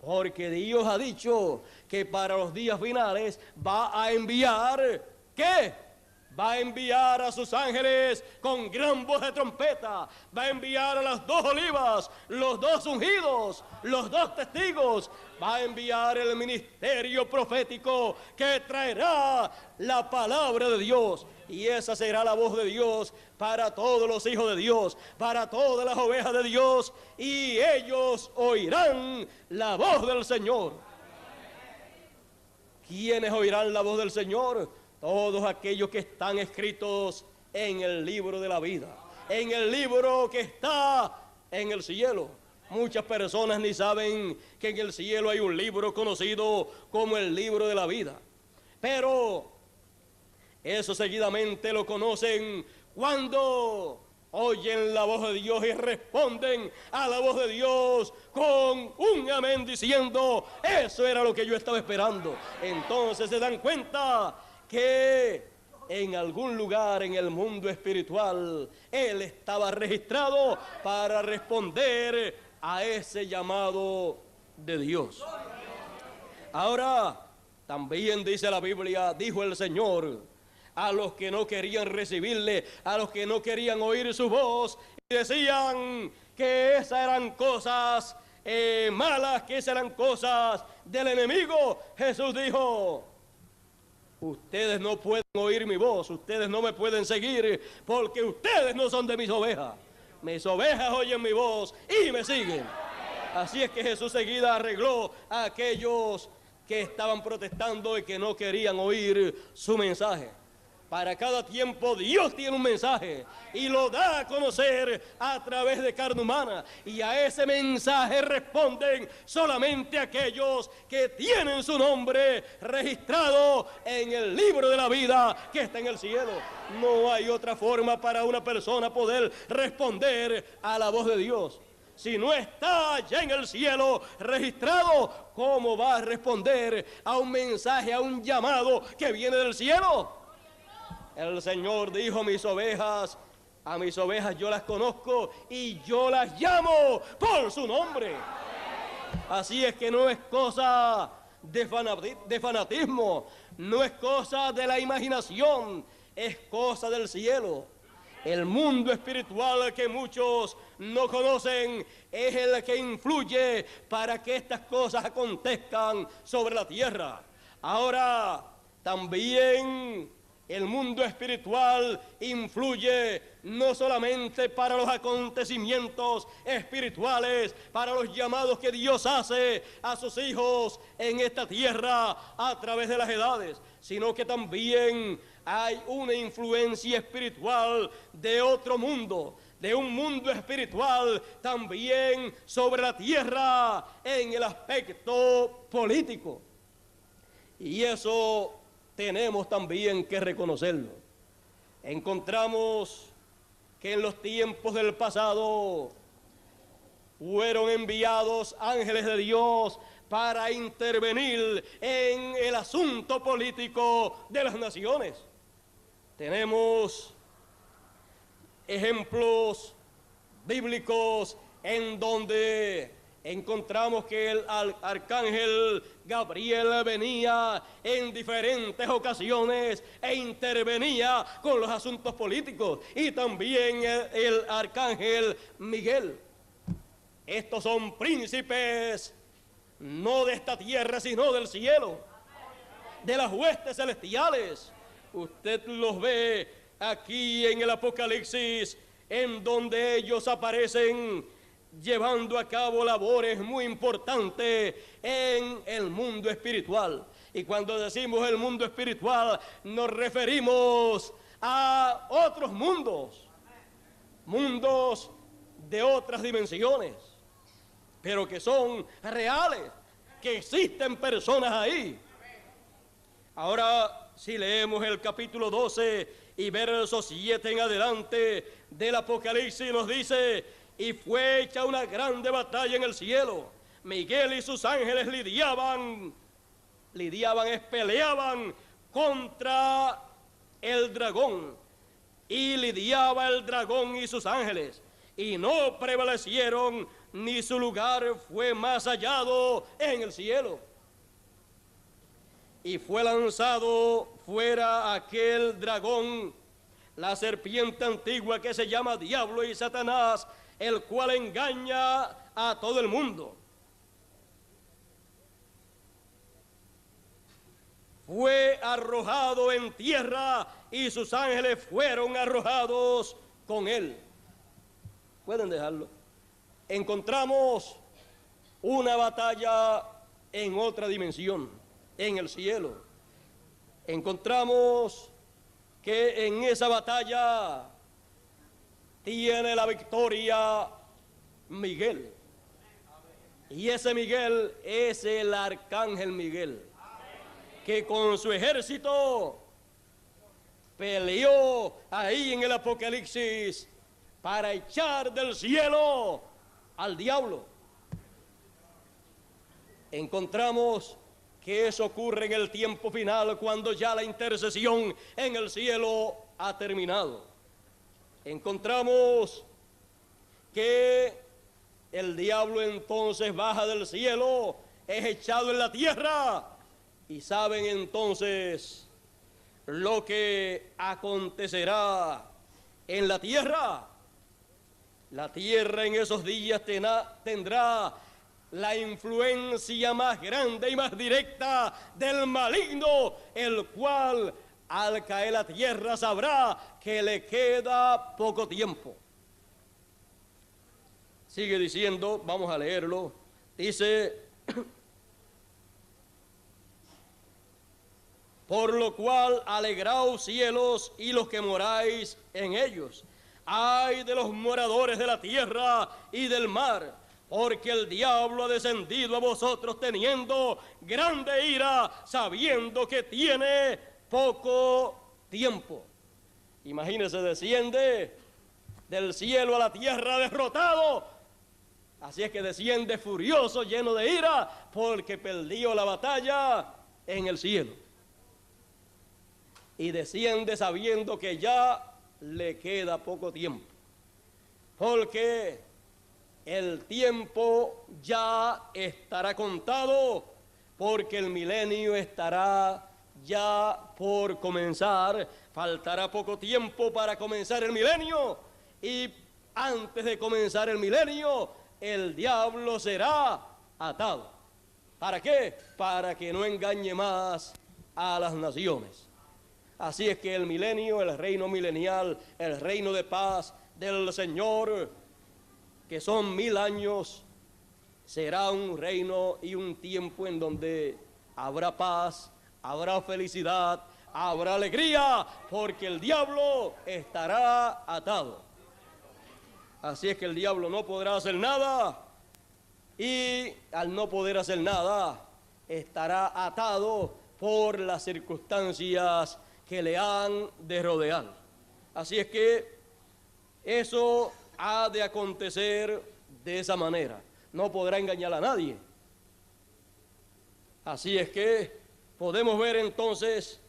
Porque Dios ha dicho que para los días finales va a enviar, ¿qué? Va a enviar a sus ángeles con gran voz de trompeta. Va a enviar a las dos olivas, los dos ungidos, los dos testigos. Va a enviar el ministerio profético que traerá la palabra de Dios. Y esa será la voz de Dios para todos los hijos de Dios, para todas las ovejas de Dios. Y ellos oirán la voz del Señor. ¿Quiénes oirán la voz del Señor? Todos aquellos que están escritos en el libro de la vida, en el libro que está en el cielo. Muchas personas ni saben que en el cielo hay un libro conocido como el libro de la vida. Pero Eso seguidamente lo conocen cuando oyen la voz de Dios y responden a la voz de Dios con un amén diciendo: eso era lo que yo estaba esperando. Entonces se dan cuenta que en algún lugar en el mundo espiritual él estaba registrado para responder a ese llamado de Dios. Ahora, también dice la Biblia, dijo el Señor a los que no querían recibirle, a los que no querían oír su voz, y decían que esas eran cosas malas, que esas eran cosas del enemigo. Jesús dijo: ustedes no pueden oír mi voz, ustedes no me pueden seguir, porque ustedes no son de mis ovejas. Mis ovejas oyen mi voz y me siguen. Así es que Jesús seguida arregló a aquellos que estaban protestando y que no querían oír su mensaje. Para cada tiempo Dios tiene un mensaje y lo da a conocer a través de carne humana, y a ese mensaje responden solamente aquellos que tienen su nombre registrado en el libro de la vida que está en el cielo. No hay otra forma para una persona poder responder a la voz de Dios. Si no está ya en el cielo registrado, ¿cómo va a responder a un mensaje, a un llamado que viene del cielo? El Señor dijo: a mis ovejas yo las conozco y yo las llamo por su nombre. Así es que no es cosa de fanatismo, no es cosa de la imaginación, es cosa del cielo. El mundo espiritual que muchos no conocen es el que influye para que estas cosas acontezcan sobre la tierra. Ahora, también el mundo espiritual influye no solamente para los acontecimientos espirituales, para los llamados que Dios hace a sus hijos en esta tierra a través de las edades, sino que también hay una influencia espiritual de otro mundo, de un mundo espiritual también sobre la tierra en el aspecto político. Y eso tenemos también que reconocerlo. Encontramos que en los tiempos del pasado fueron enviados ángeles de Dios para intervenir en el asunto político de las naciones. Tenemos ejemplos bíblicos en donde encontramos que el arcángel Gabriel venía en diferentes ocasiones e intervenía con los asuntos políticos, y también el arcángel Miguel. Estos son príncipes no de esta tierra, sino del cielo, de las huestes celestiales. Usted los ve aquí en el Apocalipsis, en donde ellos aparecen llevando a cabo labores muy importantes en el mundo espiritual. Y cuando decimos el mundo espiritual, nos referimos a otros mundos, mundos de otras dimensiones, pero que son reales, que existen personas ahí. Ahora, si leemos el capítulo 12 y versos 7 en adelante del Apocalipsis, nos dice: y fue hecha una grande batalla en el cielo. Miguel y sus ángeles peleaban contra el dragón. Y lidiaba el dragón y sus ángeles, y no prevalecieron, ni su lugar fue más hallado en el cielo. Y fue lanzado fuera aquel dragón, la serpiente antigua que se llama Diablo y Satanás, el cual engaña a todo el mundo. Fue arrojado en tierra y sus ángeles fueron arrojados con él. Pueden dejarlo. Encontramos una batalla en otra dimensión, en el cielo. Encontramos que en esa batalla tiene la victoria Miguel. Y ese Miguel es el arcángel Miguel, que con su ejército peleó ahí en el Apocalipsis para echar del cielo al diablo. Encontramos que eso ocurre en el tiempo final, cuando ya la intercesión en el cielo ha terminado. Encontramos que el diablo entonces baja del cielo, es echado en la tierra, y saben entonces lo que acontecerá en la tierra. La tierra en esos días tendrá la influencia más grande y más directa del maligno, el cual al caer la tierra sabrá que le queda poco tiempo. Sigue diciendo, vamos a leerlo, dice: por lo cual alegraos cielos y los que moráis en ellos. Ay de los moradores de la tierra y del mar, porque el diablo ha descendido a vosotros teniendo grande ira, sabiendo que tiene poco tiempo. Imagínese, desciende del cielo a la tierra derrotado. Así es que desciende furioso, lleno de ira, porque perdió la batalla en el cielo. Y desciende sabiendo que ya le queda poco tiempo, porque el tiempo ya estará contado, porque el milenio estará ya por comenzar. Faltará poco tiempo para comenzar el milenio, y antes de comenzar el milenio, el diablo será atado. ¿Para qué? Para que no engañe más a las naciones. Así es que el milenio, el reino milenial, el reino de paz del Señor, que son 1000 años, será un reino y un tiempo en donde habrá paz, habrá felicidad, habrá alegría, porque el diablo estará atado. Así es que el diablo no podrá hacer nada, y al no poder hacer nada, estará atado por las circunstancias que le han de rodear. Así es que eso ha de acontecer de esa manera. No podrá engañar a nadie. Así es que podemos ver entonces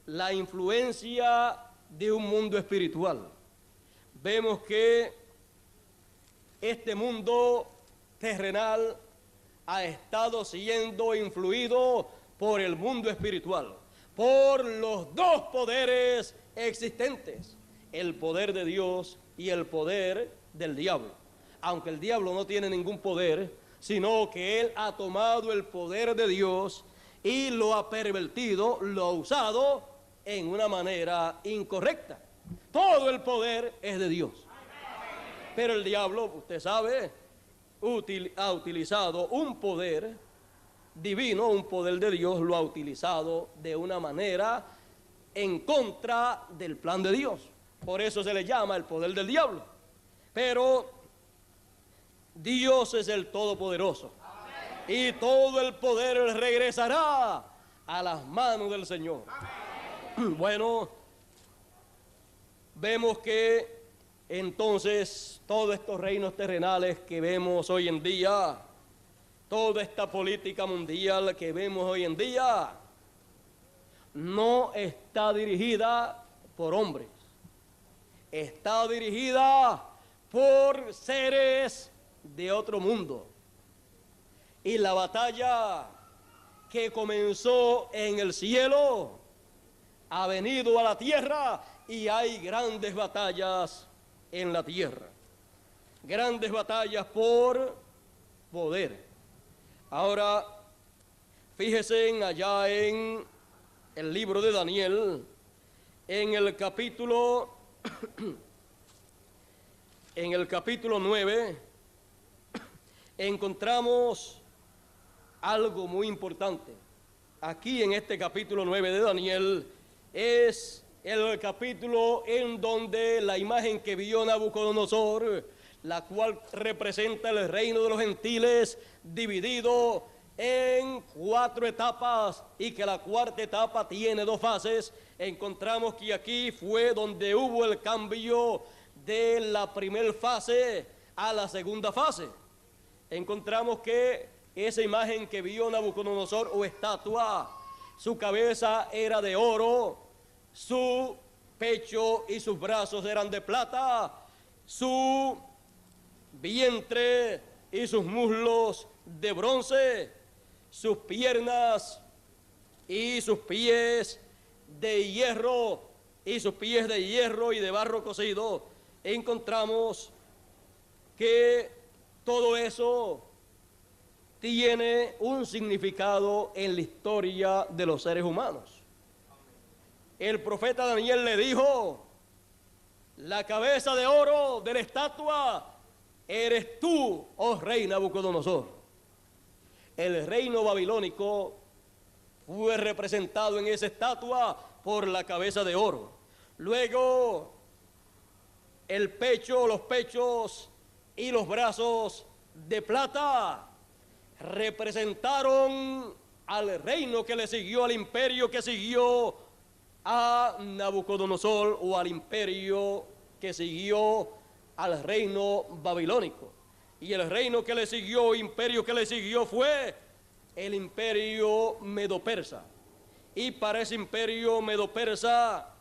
la influencia de un mundo espiritual. Vemos que este mundo terrenal ha estado siendo influido por el mundo espiritual, por los dos poderes existentes, el poder de Dios y el poder del diablo. Aunque el diablo no tiene ningún poder, sino que él ha tomado el poder de Dios y lo ha pervertido, lo ha usado en una manera incorrecta. Todo el poder es de Dios. Pero el diablo, usted sabe, ha utilizado un poder divino, un poder de Dios, lo ha utilizado de una manera en contra del plan de Dios. Por eso se le llama el poder del diablo. Pero Dios es el Todopoderoso. Y todo el poder regresará a las manos del Señor. Bueno, vemos que entonces todos estos reinos terrenales que vemos hoy en día, toda esta política mundial que vemos hoy en día, no está dirigida por hombres, está dirigida por seres de otro mundo. Y la batalla que comenzó en el cielo ha venido a la tierra, y hay grandes batallas en la tierra, grandes batallas por poder. Ahora, fíjense allá en el libro de Daniel, en el capítulo 9, encontramos algo muy importante. Aquí en este capítulo 9 de Daniel es el capítulo en donde la imagen que vio Nabucodonosor, la cual representa el reino de los gentiles dividido en 4 etapas, y que la cuarta etapa tiene 2 fases, encontramos que aquí fue donde hubo el cambio de la primera fase a la segunda fase. Encontramos que esa imagen que vio Nabucodonosor o estatua, su cabeza era de oro, su pecho y sus brazos eran de plata, su vientre y sus muslos de bronce, sus piernas y sus pies de hierro y sus pies de hierro y de barro cocido. Encontramos que todo eso tiene un significado en la historia de los seres humanos. El profeta Daniel le dijo: la cabeza de oro de la estatua eres tú, oh rey Nabucodonosor. El reino babilónico fue representado en esa estatua por la cabeza de oro. Luego, el pecho, los pechos y los brazos de plata representaron al reino que le siguió, al imperio que siguió a Nabucodonosor, o al imperio que siguió al reino babilónico. Y el reino que le siguió, imperio que le siguió, fue el imperio medo-persa. Y para ese imperio medo-persa,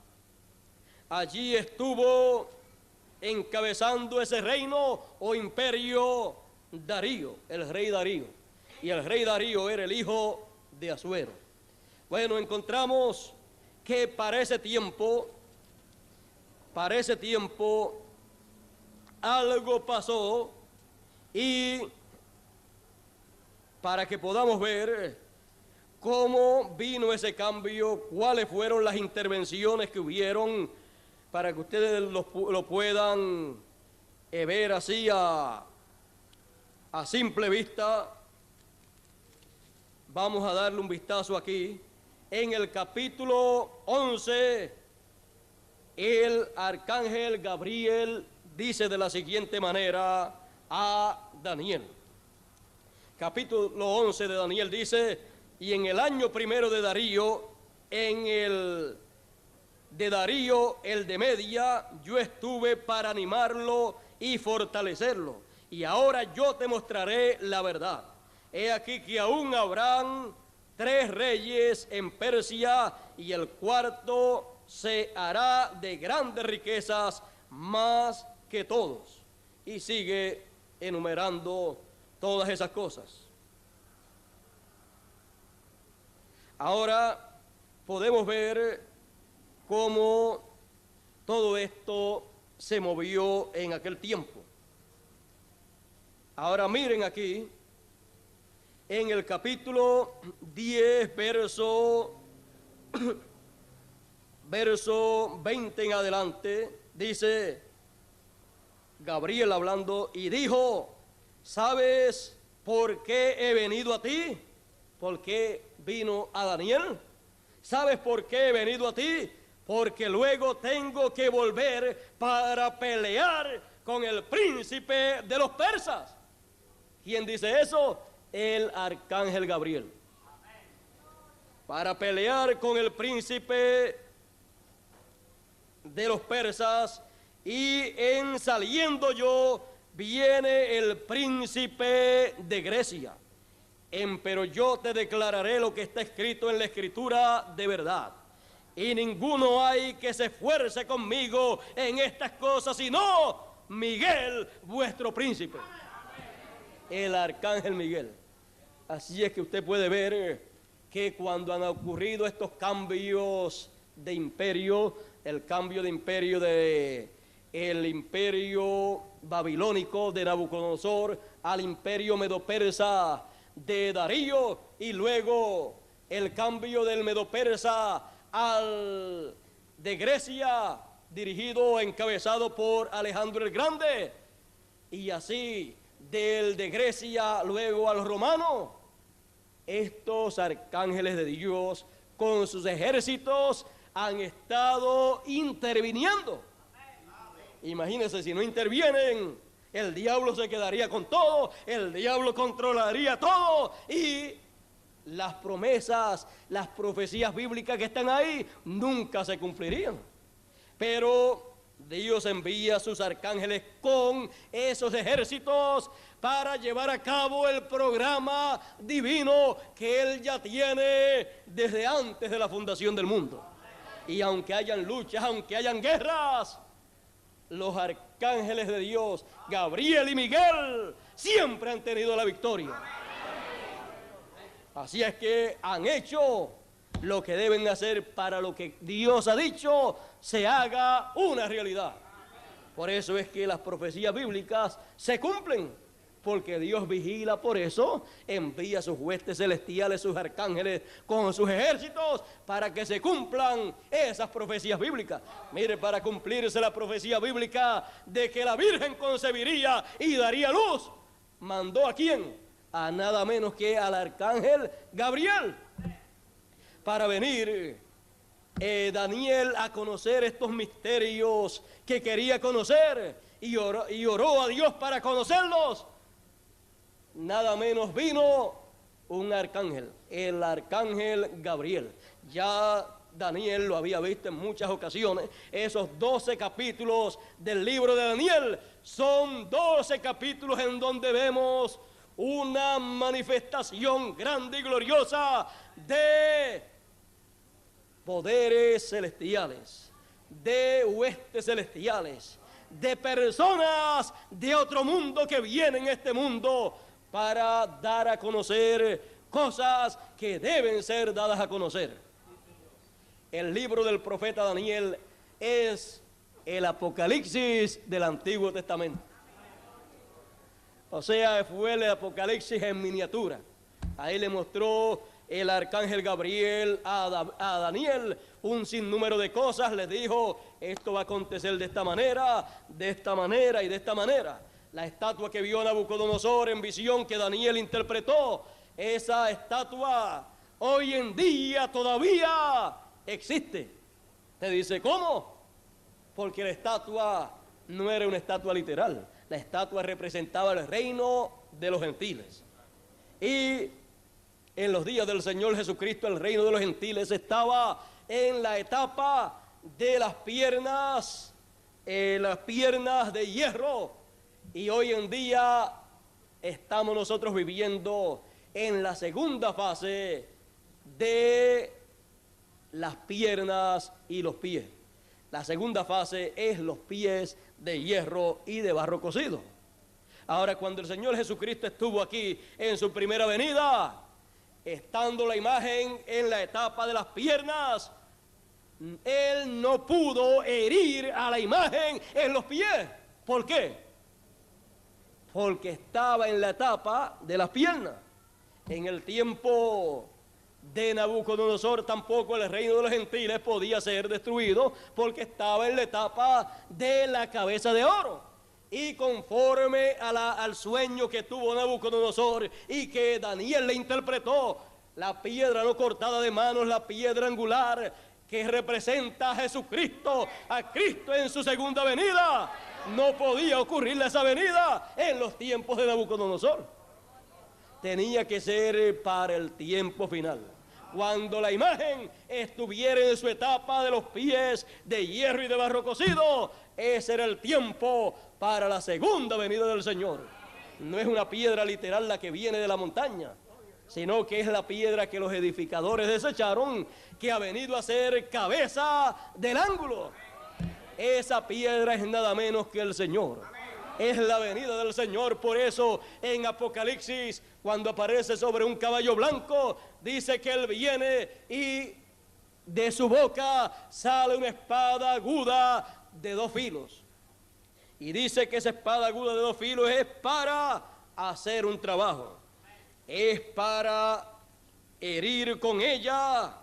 allí estuvo encabezando ese reino o imperio Darío, el rey Darío. Y el rey Darío era el hijo de Asuero. Bueno, encontramos que para ese tiempo algo pasó, y para que podamos ver cómo vino ese cambio, cuáles fueron las intervenciones que hubieron, para que ustedes lo puedan ver así a simple vista. Vamos a darle un vistazo aquí. En el capítulo 11, el arcángel Gabriel dice de la siguiente manera a Daniel. Capítulo 11 de Daniel dice: y en el año primero de Darío, el de Media, yo estuve para animarlo y fortalecerlo. Y ahora yo te mostraré la verdad. He aquí que aún habrán 3 reyes en Persia, y el cuarto se hará de grandes riquezas más que todos. Y sigue enumerando todas esas cosas. Ahora podemos ver cómo todo esto se movió en aquel tiempo. Ahora miren aquí, en el capítulo 10, verso 20 en adelante, dice Gabriel hablando, y dijo: ¿sabes por qué he venido a ti? ¿Por qué vino a Daniel? ¿Sabes por qué he venido a ti? Porque luego tengo que volver para pelear con el príncipe de los persas. ¿Quién dice eso? El arcángel Gabriel. Para pelear con el príncipe de los persas, y en saliendo yo viene el príncipe de Grecia. Pero yo te declararé lo que está escrito en la escritura de verdad, y ninguno hay que se esfuerce conmigo en estas cosas, sino Miguel, vuestro príncipe. El arcángel Miguel. Así es que usted puede ver que cuando han ocurrido estos cambios de imperio, el cambio de imperio de el imperio babilónico de Nabucodonosor al imperio medo-persa de Darío, y luego el cambio del medo-persa al de Grecia, dirigido, encabezado por Alejandro el Grande, y así del de Grecia luego al romano. Estos arcángeles de Dios con sus ejércitos han estado interviniendo. Imagínense, si no intervienen, el diablo se quedaría con todo, el diablo controlaría todo, y las promesas, las profecías bíblicas que están ahí, nunca se cumplirían. Pero Dios envía a sus arcángeles con esos ejércitos para llevar a cabo el programa divino que Él ya tiene desde antes de la fundación del mundo. Y aunque hayan luchas, aunque hayan guerras, los arcángeles de Dios, Gabriel y Miguel, siempre han tenido la victoria. Así es que han hecho lo que deben hacer para lo que Dios ha dicho se haga una realidad. Por eso es que las profecías bíblicas se cumplen, porque Dios vigila, por eso envía sus huestes celestiales, sus arcángeles con sus ejércitos para que se cumplan esas profecías bíblicas. Mire, para cumplirse la profecía bíblica de que la Virgen concebiría y daría luz, ¿mandó a quién? A nada menos que al arcángel Gabriel, para venir Daniel a conocer estos misterios que quería conocer, y oró a Dios para conocerlos. Nada menos vino un arcángel, el arcángel Gabriel. Ya Daniel lo había visto en muchas ocasiones. Esos 12 capítulos del libro de Daniel son 12 capítulos en donde vemos una manifestación grande y gloriosa de poderes celestiales, de huestes celestiales, de personas de otro mundo que vienen a este mundo para dar a conocer cosas que deben ser dadas a conocer. El libro del profeta Daniel es el Apocalipsis del Antiguo Testamento. O sea, fue el Apocalipsis en miniatura. Ahí le mostró el arcángel Gabriel a Daniel un sinnúmero de cosas. Le dijo, esto va a acontecer de esta manera y de esta manera. La estatua que vio Nabucodonosor en visión que Daniel interpretó, esa estatua hoy en día todavía existe. Te dice, ¿cómo? Porque la estatua no era una estatua literal. La estatua representaba el reino de los gentiles. Y en los días del Señor Jesucristo, el reino de los gentiles estaba en la etapa de las piernas de hierro. Y hoy en día estamos nosotros viviendo en la segunda fase de las piernas y los pies. La segunda fase es los pies de hierro y de barro cocido. Ahora, cuando el Señor Jesucristo estuvo aquí en su primera venida, estando la imagen en la etapa de las piernas, Él no pudo herir a la imagen en los pies. ¿Por qué? Porque estaba en la etapa de las piernas. En el tiempo de Nabucodonosor tampoco el reino de los gentiles podía ser destruido, porque estaba en la etapa de la cabeza de oro. Y conforme al sueño que tuvo Nabucodonosor y que Daniel le interpretó, la piedra no cortada de manos, la piedra angular que representa a Jesucristo, a Cristo en su segunda venida, no podía ocurrirle esa venida en los tiempos de Nabucodonosor. Tenía que ser para el tiempo final, cuando la imagen estuviera en su etapa de los pies de hierro y de barro cocido. Ese era el tiempo para la segunda venida del Señor. No es una piedra literal la que viene de la montaña, sino que es la piedra que los edificadores desecharon, que ha venido a ser cabeza del ángulo. Esa piedra es nada menos que el Señor. Es la venida del Señor. Por eso en Apocalipsis, cuando aparece sobre un caballo blanco, dice que Él viene y de su boca sale una espada aguda de 2 filos. Y dice que esa espada aguda de 2 filos es para hacer un trabajo. Es para herir con ella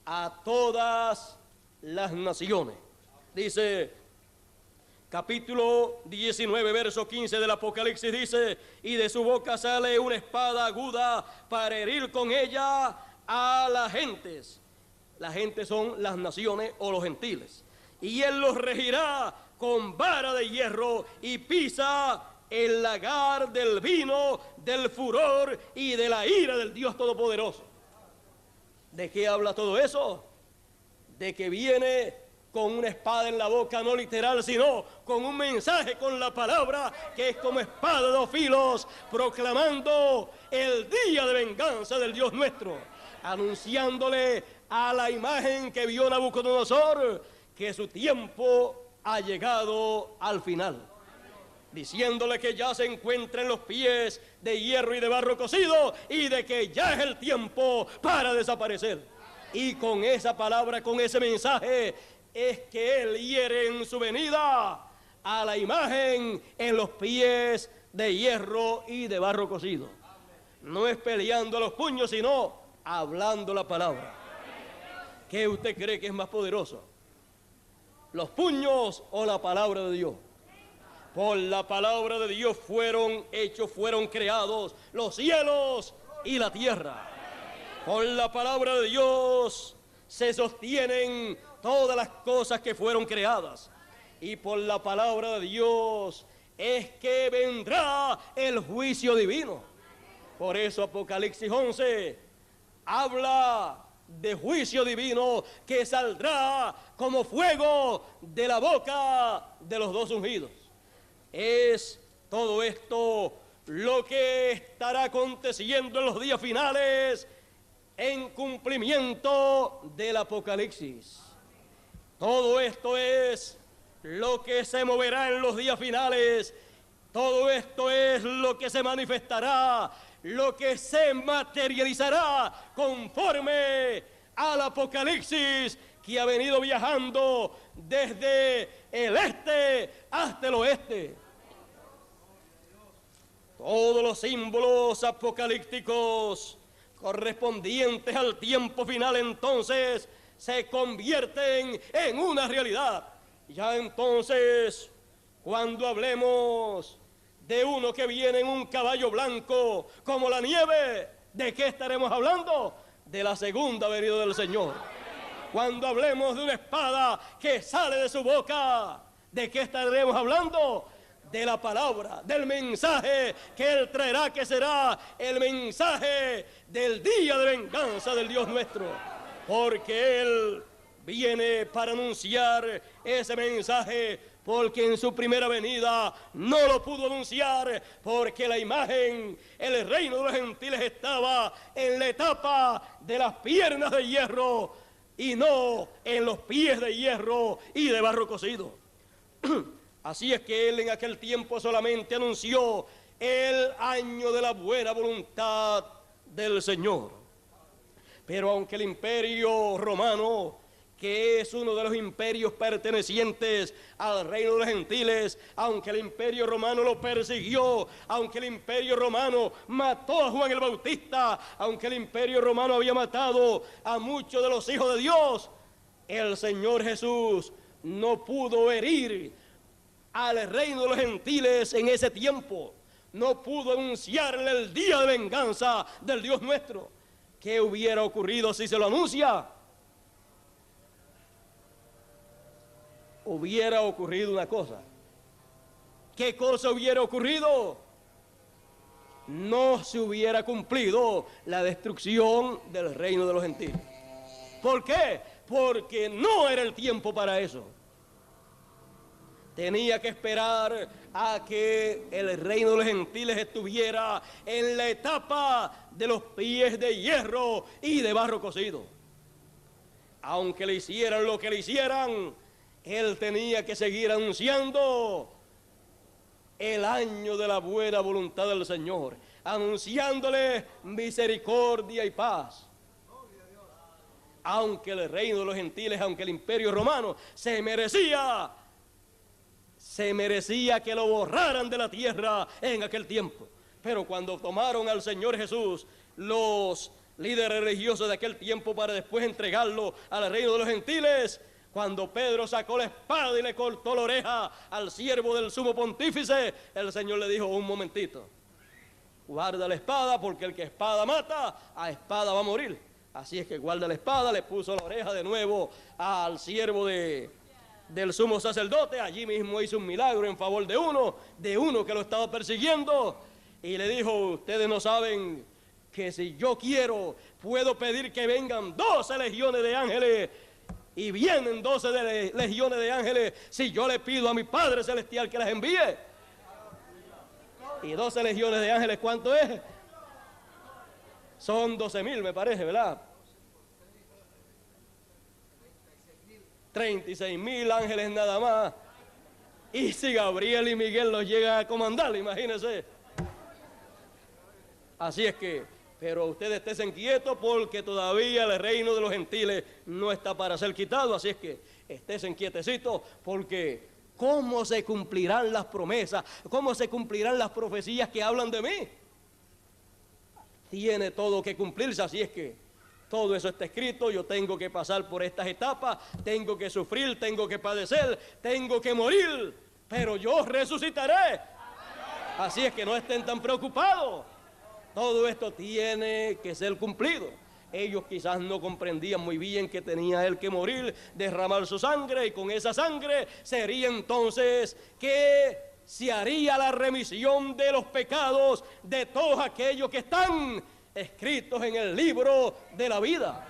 a todas las naciones. Dice, capítulo 19, verso 15 del Apocalipsis, dice, y de su boca sale una espada aguda para herir con ella a las gentes. Las gentes son las naciones o los gentiles. Y Él los regirá con vara de hierro y pisa el lagar del vino, del furor y de la ira del Dios Todopoderoso. ¿De qué habla todo eso? De que viene con una espada en la boca, no literal, sino con un mensaje, con la palabra, que es como espada de dos filos, proclamando el día de venganza del Dios nuestro, anunciándole a la imagen que vio Nabucodonosor que su tiempo ha llegado al final, diciéndole que ya se encuentra en los pies de hierro y de barro cocido y de que ya es el tiempo para desaparecer. Y con esa palabra, con ese mensaje, es que Él hiere en su venida a la imagen en los pies de hierro y de barro cocido. No es peleando a los puños, sino hablando la palabra. ¿Qué usted cree que es más poderoso? ¿Los puños o la palabra de Dios? Por la palabra de Dios fueron hechos, fueron creados los cielos y la tierra. Por la palabra de Dios se sostienen todas las cosas que fueron creadas. Y por la palabra de Dios es que vendrá el juicio divino. Por eso Apocalipsis 11 habla de juicio divino que saldrá como fuego de la boca de los dos ungidos. Es todo esto lo que estará aconteciendo en los días finales en cumplimiento del Apocalipsis. Todo esto es lo que se moverá en los días finales. Todo esto es lo que se manifestará, lo que se materializará conforme al Apocalipsis que ha venido viajando desde el este hasta el oeste. Todos los símbolos apocalípticos correspondientes al tiempo final entonces se convierten en una realidad. Ya entonces, cuando hablemos de uno que viene en un caballo blanco como la nieve, ¿de qué estaremos hablando? De la segunda venida del Señor. Cuando hablemos de una espada que sale de su boca, ¿de qué estaremos hablando? De la palabra, del mensaje que Él traerá, que será el mensaje del día de venganza del Dios nuestro. Porque Él viene para anunciar ese mensaje, porque en su primera venida no lo pudo anunciar, porque la imagen, el reino de los gentiles estaba en la etapa de las piernas de hierro y no en los pies de hierro y de barro cocido. Así es que Él en aquel tiempo solamente anunció el año de la buena voluntad del Señor. Pero aunque el imperio romano, que es uno de los imperios pertenecientes al reino de los gentiles, aunque el imperio romano lo persiguió, aunque el imperio romano mató a Juan el Bautista, aunque el imperio romano había matado a muchos de los hijos de Dios, el Señor Jesús no pudo herir al reino de los gentiles en ese tiempo. No pudo anunciarle el día de venganza del Dios nuestro. ¿Qué hubiera ocurrido si se lo anuncia? Hubiera ocurrido una cosa. ¿Qué cosa hubiera ocurrido? No se hubiera cumplido la destrucción del reino de los gentiles. ¿Por qué? Porque no era el tiempo para eso. Tenía que esperar a que el reino de los gentiles estuviera en la etapa de los pies de hierro y de barro cocido. Aunque le hicieran lo que le hicieran, Él tenía que seguir anunciando el año de la buena voluntad del Señor, anunciándole misericordia y paz. Aunque el reino de los gentiles, aunque el imperio romano se merecía que lo borraran de la tierra en aquel tiempo. Pero cuando tomaron al Señor Jesús, los líderes religiosos de aquel tiempo, para después entregarlo al reino de los gentiles, cuando Pedro sacó la espada y le cortó la oreja al siervo del sumo pontífice, el Señor le dijo: un momentito, guarda la espada, porque el que espada mata, a espada va a morir. Así es que guarda la espada, le puso la oreja de nuevo al siervo del sumo sacerdote. Allí mismo hizo un milagro en favor de uno que lo estaba persiguiendo, y le dijo: ustedes no saben que si yo quiero puedo pedir que vengan 12 legiones de ángeles, y vienen 12 legiones de ángeles si yo le pido a mi Padre Celestial que las envíe. Y 12 legiones de ángeles, ¿cuánto es? Son 12.000, me parece, ¿verdad? 36.000 ángeles nada más. Y si Gabriel y Miguel los llegan a comandar, imagínense. Así es que, pero ustedes estén quietos, porque todavía el reino de los gentiles no está para ser quitado. Así es que estén quietecitos, porque ¿cómo se cumplirán las promesas? ¿Cómo se cumplirán las profecías que hablan de mí? Tiene todo que cumplirse. Así es que todo eso está escrito. Yo tengo que pasar por estas etapas, tengo que sufrir, tengo que padecer, tengo que morir, pero yo resucitaré. Así es que no estén tan preocupados. Todo esto tiene que ser cumplido. Ellos quizás no comprendían muy bien que tenía él que morir, derramar su sangre, y con esa sangre sería entonces que se haría la remisión de los pecados de todos aquellos que están escritos en el libro de la vida.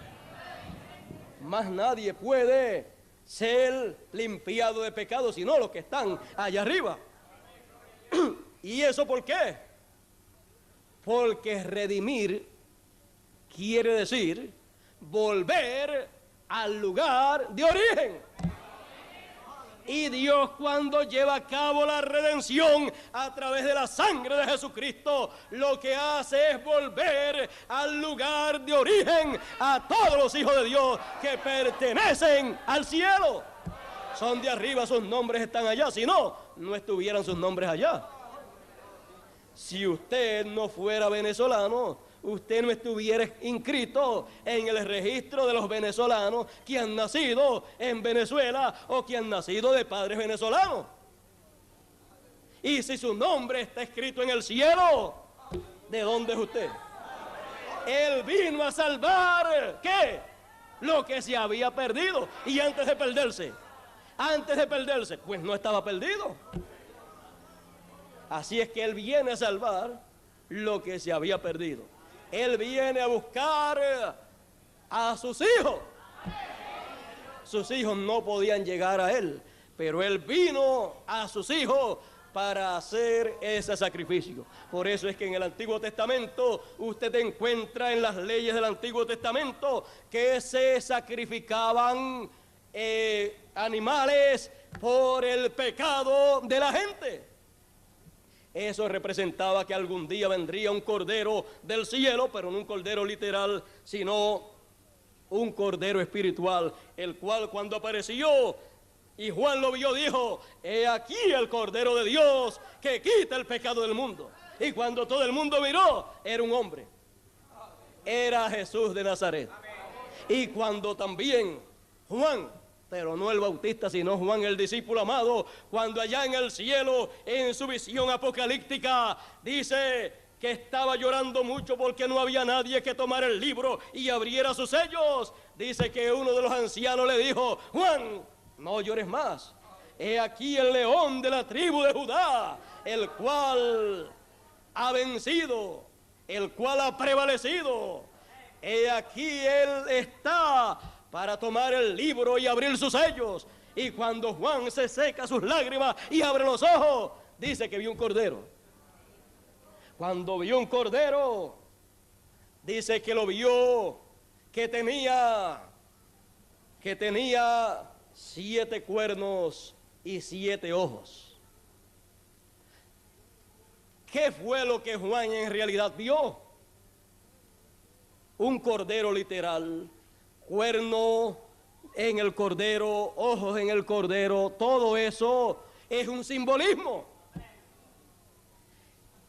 Más nadie puede ser limpiado de pecado sino los que están allá arriba. ¿Y eso por qué? Porque redimir quiere decir volver al lugar de origen. Y Dios, cuando lleva a cabo la redención a través de la sangre de Jesucristo, lo que hace es volver al lugar de origen a todos los hijos de Dios que pertenecen al cielo. Son de arriba, sus nombres están allá. Si no, no estuvieran sus nombres allá. Si usted no fuera venezolano, usted no estuviera inscrito en el registro de los venezolanos que han nacido en Venezuela o que han nacido de padres venezolanos. Y si su nombre está escrito en el cielo, ¿de dónde es usted? Él vino a salvar, ¿qué? Lo que se había perdido. Y antes de perderse, pues no estaba perdido. Así es que Él viene a salvar lo que se había perdido. Él viene a buscar a sus hijos. Sus hijos no podían llegar a Él, pero Él vino a sus hijos para hacer ese sacrificio. Por eso es que en el Antiguo Testamento usted encuentra en las leyes del Antiguo Testamento que se sacrificaban animales por el pecado de la gente. Eso representaba que algún día vendría un cordero del cielo, pero no un cordero literal, sino un cordero espiritual, el cual cuando apareció y Juan lo vio, dijo: he aquí el Cordero de Dios que quita el pecado del mundo. Y cuando todo el mundo miró, era un hombre, era Jesús de Nazaret. Y cuando también Juan, pero no el Bautista, sino Juan el discípulo amado, cuando allá en el cielo, en su visión apocalíptica, dice que estaba llorando mucho porque no había nadie que tomara el libro y abriera sus sellos. Dice que uno de los ancianos le dijo: Juan, no llores más. He aquí el león de la tribu de Judá, el cual ha vencido, el cual ha prevalecido. He aquí él está para tomar el libro y abrir sus sellos. Y cuando Juan se seca sus lágrimas y abre los ojos, dice que vio un cordero. Cuando vio un cordero, dice que lo vio, que tenía 7 cuernos y 7 ojos. ¿Qué fue lo que Juan en realidad vio? Un cordero literal, cuerno en el cordero, ojos en el cordero, todo eso es un simbolismo.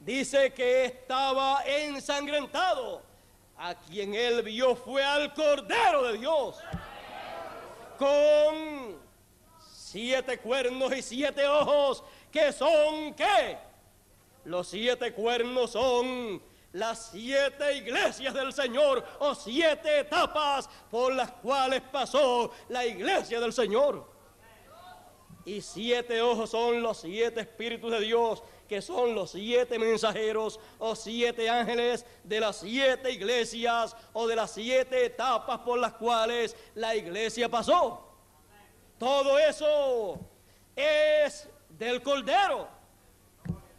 Dice que estaba ensangrentado. A quien él vio fue al Cordero de Dios, con 7 cuernos y 7 ojos, que son ¿qué? Los 7 cuernos son las 7 iglesias del Señor, o 7 etapas por las cuales pasó la iglesia del Señor. Y 7 ojos son los 7 espíritus de Dios, que son los 7 mensajeros o 7 ángeles de las 7 iglesias o de las 7 etapas por las cuales la iglesia pasó. Todo eso es del Cordero.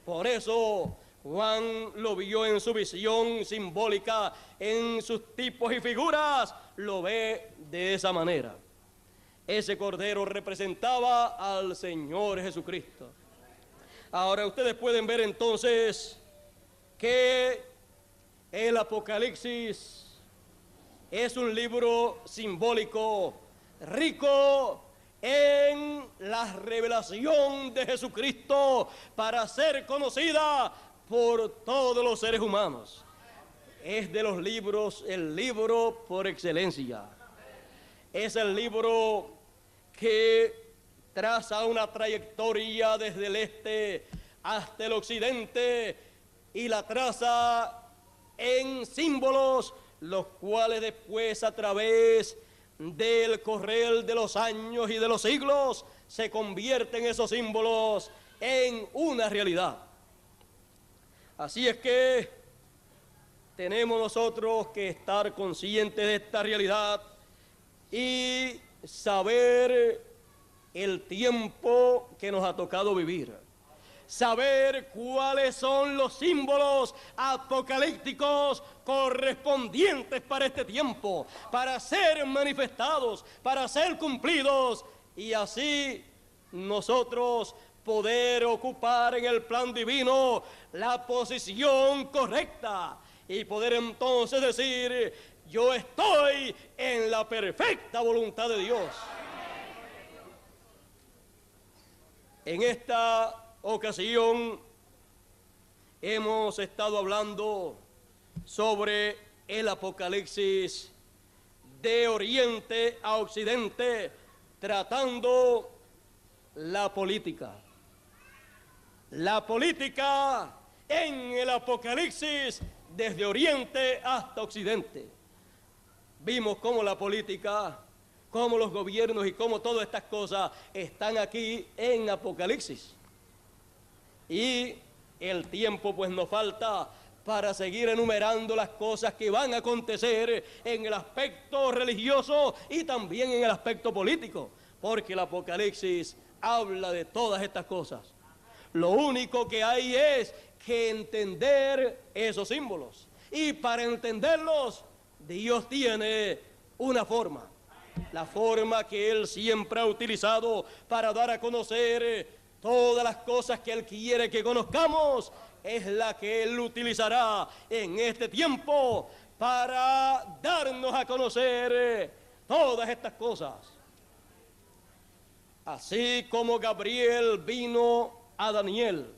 Por eso Juan lo vio en su visión simbólica, en sus tipos y figuras, lo ve de esa manera. Ese Cordero representaba al Señor Jesucristo. Ahora ustedes pueden ver entonces que el Apocalipsis es un libro simbólico, rico en la revelación de Jesucristo para ser conocida por todos los seres humanos. Es de los libros, el libro por excelencia. Es el libro que traza una trayectoria desde el este hasta el occidente y la traza en símbolos, los cuales después a través del correr de los años y de los siglos se convierten esos símbolos en una realidad. Así es que tenemos nosotros que estar conscientes de esta realidad y saber el tiempo que nos ha tocado vivir, saber cuáles son los símbolos apocalípticos correspondientes para este tiempo, para ser manifestados, para ser cumplidos, y así nosotros poder ocupar en el plan divino la posición correcta y poder entonces decir: yo estoy en la perfecta voluntad de Dios. En esta ocasión hemos estado hablando sobre el Apocalipsis de Oriente a Occidente, tratando la política. La política en el Apocalipsis desde Oriente hasta Occidente. Vimos cómo la política, cómo los gobiernos y cómo todas estas cosas están aquí en Apocalipsis. Y el tiempo pues nos falta para seguir enumerando las cosas que van a acontecer en el aspecto religioso y también en el aspecto político, porque el Apocalipsis habla de todas estas cosas. Lo único que hay es que entender esos símbolos, y para entenderlos Dios tiene una forma, la forma que Él siempre ha utilizado para dar a conocer todas las cosas que Él quiere que conozcamos, es la que Él utilizará en este tiempo para darnos a conocer todas estas cosas. Así como Gabriel vino a Daniel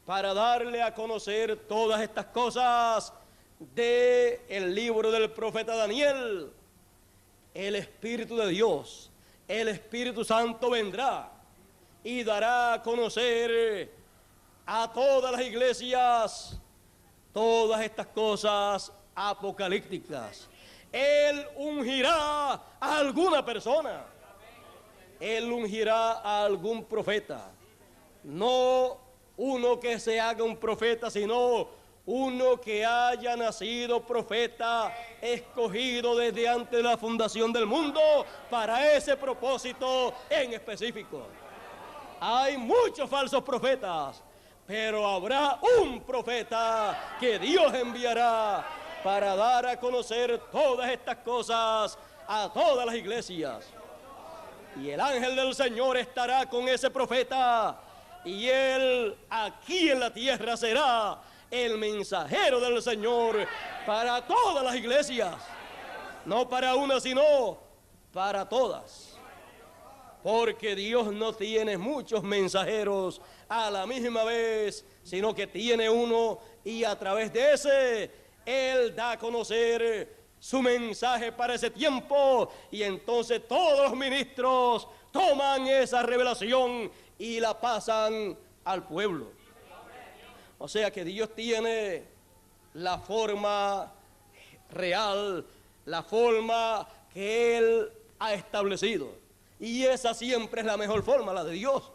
para darle a conocer todas estas cosas del libro del profeta Daniel, el Espíritu de Dios, el Espíritu Santo vendrá y dará a conocer a todas las iglesias todas estas cosas apocalípticas. Él ungirá a alguna persona, Él ungirá a algún profeta, no uno que se haga un profeta, sino uno que haya nacido profeta, escogido desde antes de la fundación del mundo para ese propósito en específico. Hay muchos falsos profetas, pero habrá un profeta que Dios enviará para dar a conocer todas estas cosas a todas las iglesias. Y el ángel del Señor estará con ese profeta, y él aquí en la tierra será el mensajero del Señor para todas las iglesias, no para una, sino para todas. Porque Dios no tiene muchos mensajeros a la misma vez, sino que tiene uno, y a través de ese Él da a conocer su mensaje para ese tiempo, y entonces todos los ministros toman esa revelación y la pasan al pueblo. O sea que Dios tiene la forma real, la forma que Él ha establecido. Y esa siempre es la mejor forma, la de Dios.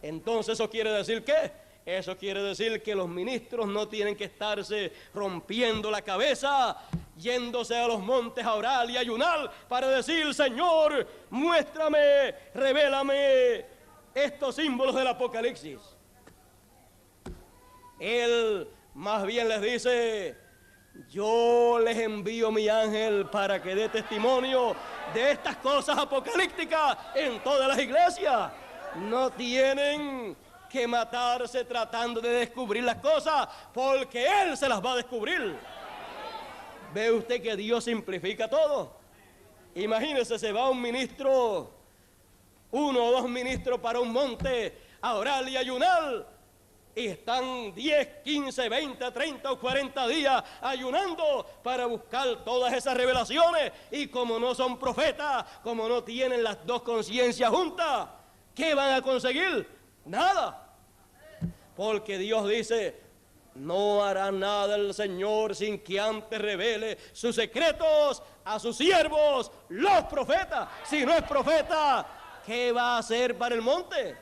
Entonces, ¿eso quiere decir qué? Eso quiere decir que los ministros no tienen que estarse rompiendo la cabeza, yéndose a los montes a orar y ayunar para decir: Señor, muéstrame, revélame estos símbolos del Apocalipsis. Él más bien les dice: yo les envío mi ángel para que dé testimonio de estas cosas apocalípticas en todas las iglesias. No tienen que matarse tratando de descubrir las cosas, porque Él se las va a descubrir. ¿Ve usted que Dios simplifica todo? Imagínese, se va un ministro, 1 o 2 ministros para un monte a orar y ayunar, y están 10, 15, 20, 30 o 40 días ayunando para buscar todas esas revelaciones, y como no son profetas, como no tienen las dos conciencias juntas, ¿qué van a conseguir? Nada. Porque Dios dice: no hará nada el Señor sin que antes revele sus secretos a sus siervos, los profetas. Si no es profeta, ¿qué va a hacer para el monte?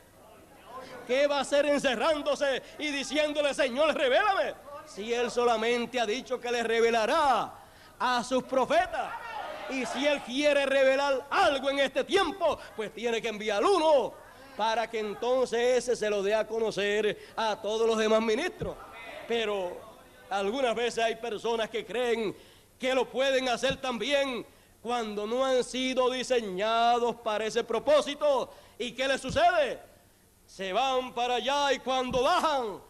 ¿Qué va a hacer encerrándose y diciéndole: Señor, revélame? Si Él solamente ha dicho que le revelará a sus profetas. Y si Él quiere revelar algo en este tiempo, pues tiene que enviar uno, para que entonces ese se lo dé a conocer a todos los demás ministros. Pero algunas veces hay personas que creen que lo pueden hacer también cuando no han sido diseñados para ese propósito. ¿Y qué les sucede? Se van para allá, y cuando bajan,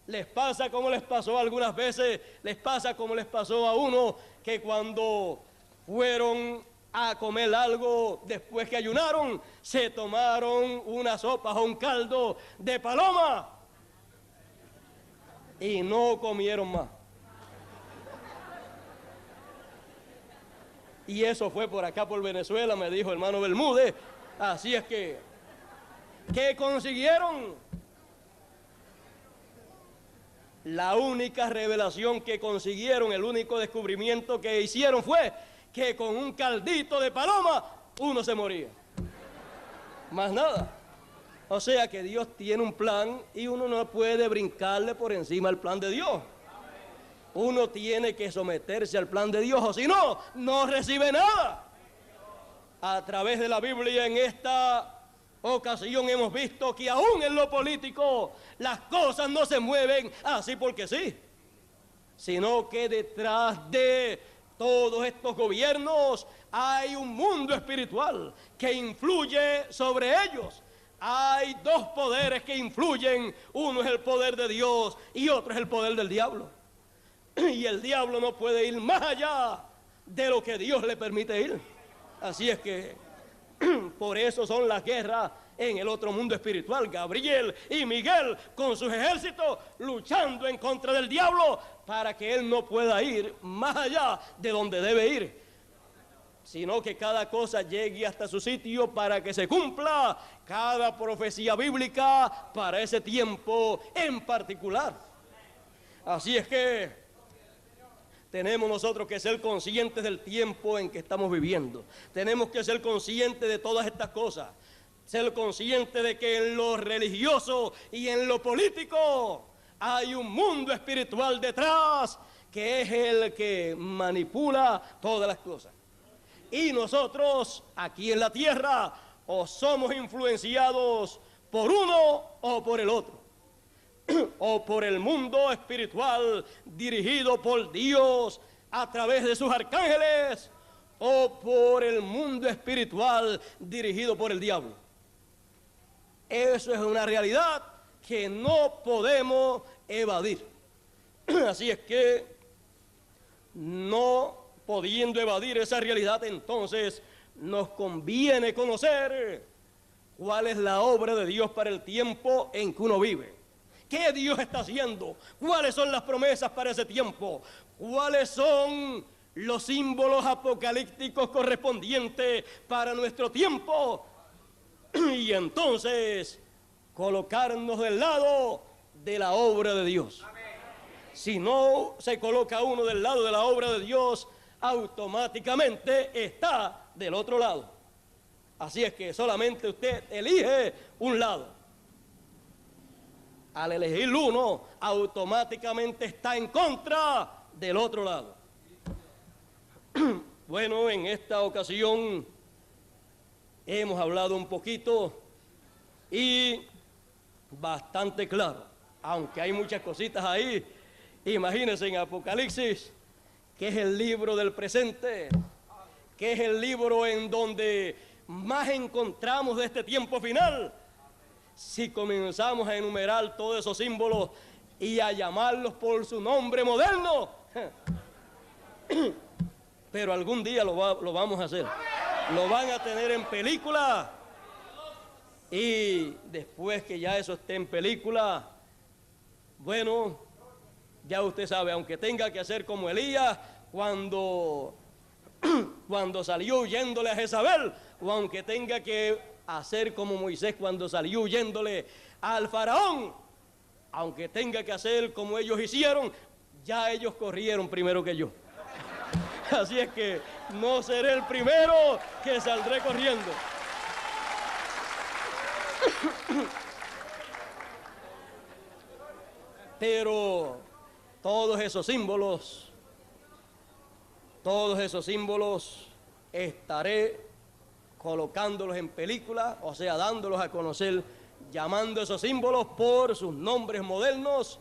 les pasa como les pasó algunas veces, les pasa como les pasó a uno, que cuando fueron a comer algo después que ayunaron, se tomaron una sopa o un caldo de paloma y no comieron más. Y eso fue por acá, por Venezuela, me dijo hermano Bermúdez. Así es que, ¿qué consiguieron? La única revelación que consiguieron, el único descubrimiento que hicieron fue que con un caldito de paloma uno se moría. Más nada. O sea que Dios tiene un plan y uno no puede brincarle por encima del plan de Dios. Uno tiene que someterse al plan de Dios, o si no, no recibe nada. A través de la Biblia en esta ocasión hemos visto que aún en lo político las cosas no se mueven así porque sí, sino que detrás de todos estos gobiernos hay un mundo espiritual que influye sobre ellos. Hay dos poderes que influyen: uno es el poder de Dios y otro es el poder del diablo. Y el diablo no puede ir más allá de lo que Dios le permite ir. Así es que por eso son las guerras en el otro mundo espiritual. Gabriel y Miguel con sus ejércitos luchando en contra del diablo para que él no pueda ir más allá de donde debe ir, sino que cada cosa llegue hasta su sitio para que se cumpla cada profecía bíblica para ese tiempo en particular. Así es que tenemos nosotros que ser conscientes del tiempo en que estamos viviendo. Tenemos que ser conscientes de todas estas cosas. Ser conscientes de que en lo religioso y en lo político hay un mundo espiritual detrás, que es el que manipula todas las cosas. Y nosotros aquí en la tierra o somos influenciados por uno o por el otro, o por el mundo espiritual dirigido por Dios a través de sus arcángeles, o por el mundo espiritual dirigido por el diablo. Eso es una realidad que no podemos evadir. Así es que, no pudiendo evadir esa realidad, entonces nos conviene conocer cuál es la obra de Dios para el tiempo en que uno vive. ¿Qué Dios está haciendo? ¿Cuáles son las promesas para ese tiempo? ¿Cuáles son los símbolos apocalípticos correspondientes para nuestro tiempo? Y entonces colocarnos del lado de la obra de Dios. Si no se coloca uno del lado de la obra de Dios, automáticamente está del otro lado. Así es que solamente usted elige un lado. Al elegir uno, automáticamente está en contra del otro lado. Bueno, en esta ocasión hemos hablado un poquito y bastante claro, aunque hay muchas cositas ahí. Imagínense en Apocalipsis, que es el libro del presente, que es el libro en donde más encontramos de este tiempo final. Si comenzamos a enumerar todos esos símbolos y a llamarlos por su nombre moderno, pero algún día lo vamos a hacer. Lo van a tener en película, y después que ya eso esté en película, bueno, ya usted sabe, aunque tenga que hacer como Elías cuando salió huyéndole a Jezabel, o aunque tenga que hacer como Moisés cuando salió huyéndole al faraón, aunque tenga que hacer como ellos hicieron, ya ellos corrieron primero que yo. Así es que no seré el primero que saldré corriendo. Pero todos esos símbolos estaré colocándolos en película, o sea, dándolos a conocer, llamando esos símbolos por sus nombres modernos,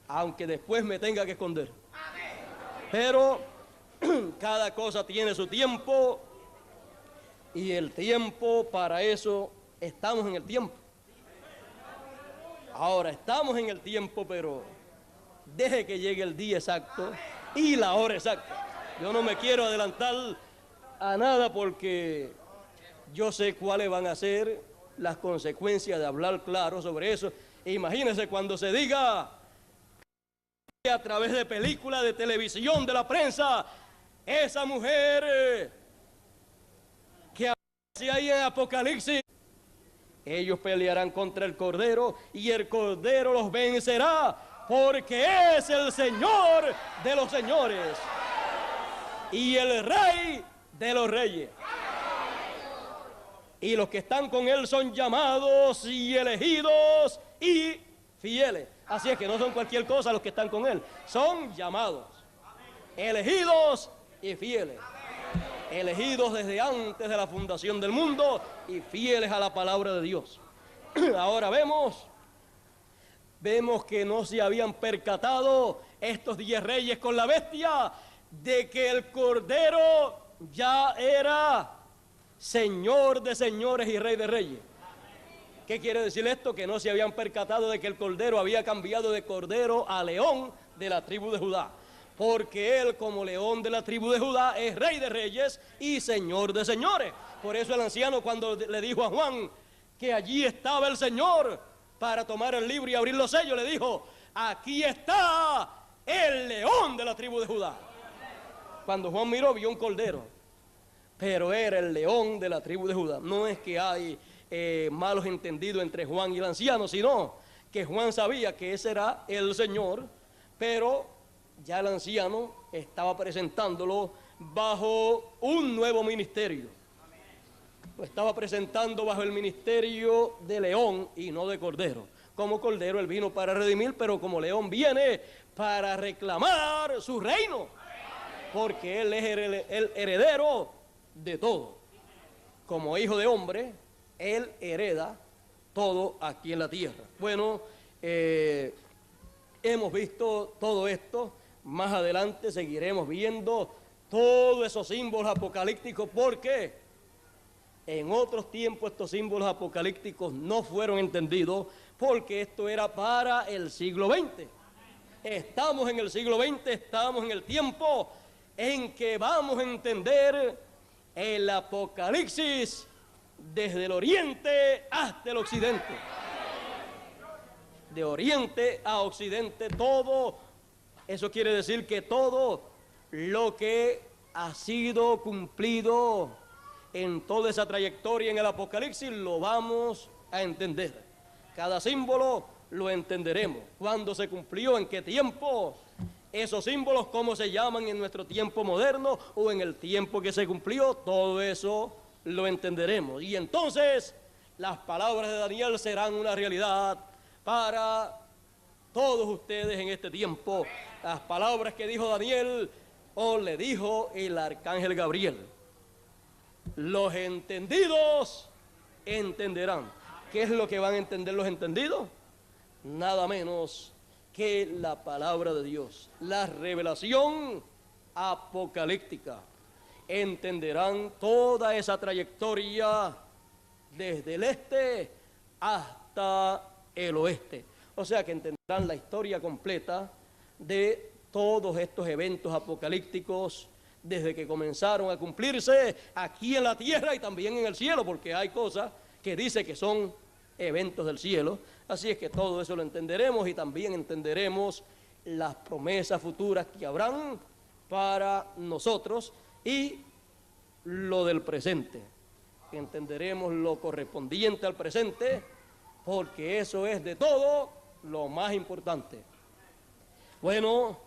aunque después me tenga que esconder. Pero cada cosa tiene su tiempo, y el tiempo, para eso estamos en el tiempo. Ahora estamos en el tiempo, pero deje que llegue el día exacto y la hora exacta. Yo no me quiero adelantar a nada, porque yo sé cuáles van a ser las consecuencias de hablar claro sobre eso. Imagínense cuando se diga a través de películas, de televisión, de la prensa, esa mujer que aparece ahí en Apocalipsis, ellos pelearán contra el Cordero y el Cordero los vencerá, porque es el Señor de los señores y el Rey de los reyes. Y los que están con Él son llamados y elegidos y fieles. Así es que no son cualquier cosa los que están con Él, son llamados, elegidos y fieles. Elegidos desde antes de la fundación del mundo y fieles a la palabra de Dios. Ahora vemos que no se habían percatado estos 10 reyes con la bestia de que el Cordero ya era Señor de señores y Rey de reyes. ¿Qué quiere decir esto? Que no se habían percatado de que el Cordero había cambiado de Cordero a León de la tribu de Judá. Porque Él, como León de la tribu de Judá, es Rey de reyes y Señor de señores. Por eso el anciano, cuando le dijo a Juan que allí estaba el Señor para tomar el libro y abrir los sellos, le dijo: aquí está el León de la tribu de Judá. Cuando Juan miró, vio un cordero, pero era el León de la tribu de Judá. No es que hay malos entendidos entre Juan y el anciano, sino que Juan sabía que ese era el Señor, pero ya el anciano estaba presentándolo bajo un nuevo ministerio. Lo estaba presentando bajo el ministerio de león y no de cordero. Como cordero Él vino para redimir, pero como león viene para reclamar su reino, porque Él es el heredero de todo. Como hijo de hombre, Él hereda todo aquí en la tierra. Bueno, hemos visto todo esto. Más adelante seguiremos viendo todos esos símbolos apocalípticos, porque en otros tiempos estos símbolos apocalípticos no fueron entendidos, porque esto era para el siglo XX. Estamos en el siglo XX, estamos en el tiempo en que vamos a entender el Apocalipsis desde el oriente hasta el occidente. De oriente a occidente, todo. Eso quiere decir que todo lo que ha sido cumplido en toda esa trayectoria en el Apocalipsis lo vamos a entender. Cada símbolo lo entenderemos. ¿Cuándo se cumplió? ¿En qué tiempo? Esos símbolos, ¿cómo se llaman en nuestro tiempo moderno o en el tiempo que se cumplió? Todo eso lo entenderemos. Y entonces las palabras de Daniel serán una realidad para todos ustedes en este tiempo. Las palabras que dijo Daniel o le dijo el arcángel Gabriel. Los entendidos entenderán. ¿Qué es lo que van a entender los entendidos? Nada menos que la palabra de Dios, la revelación apocalíptica. Entenderán toda esa trayectoria desde el este hasta el oeste. O sea que entenderán la historia completa de todos estos eventos apocalípticos desde que comenzaron a cumplirse aquí en la tierra y también en el cielo, porque hay cosas que dice que son eventos del cielo. Así es que todo eso lo entenderemos y también entenderemos las promesas futuras que habrán para nosotros y lo del presente. Entenderemos lo correspondiente al presente, porque eso es de todo lo más importante. Bueno,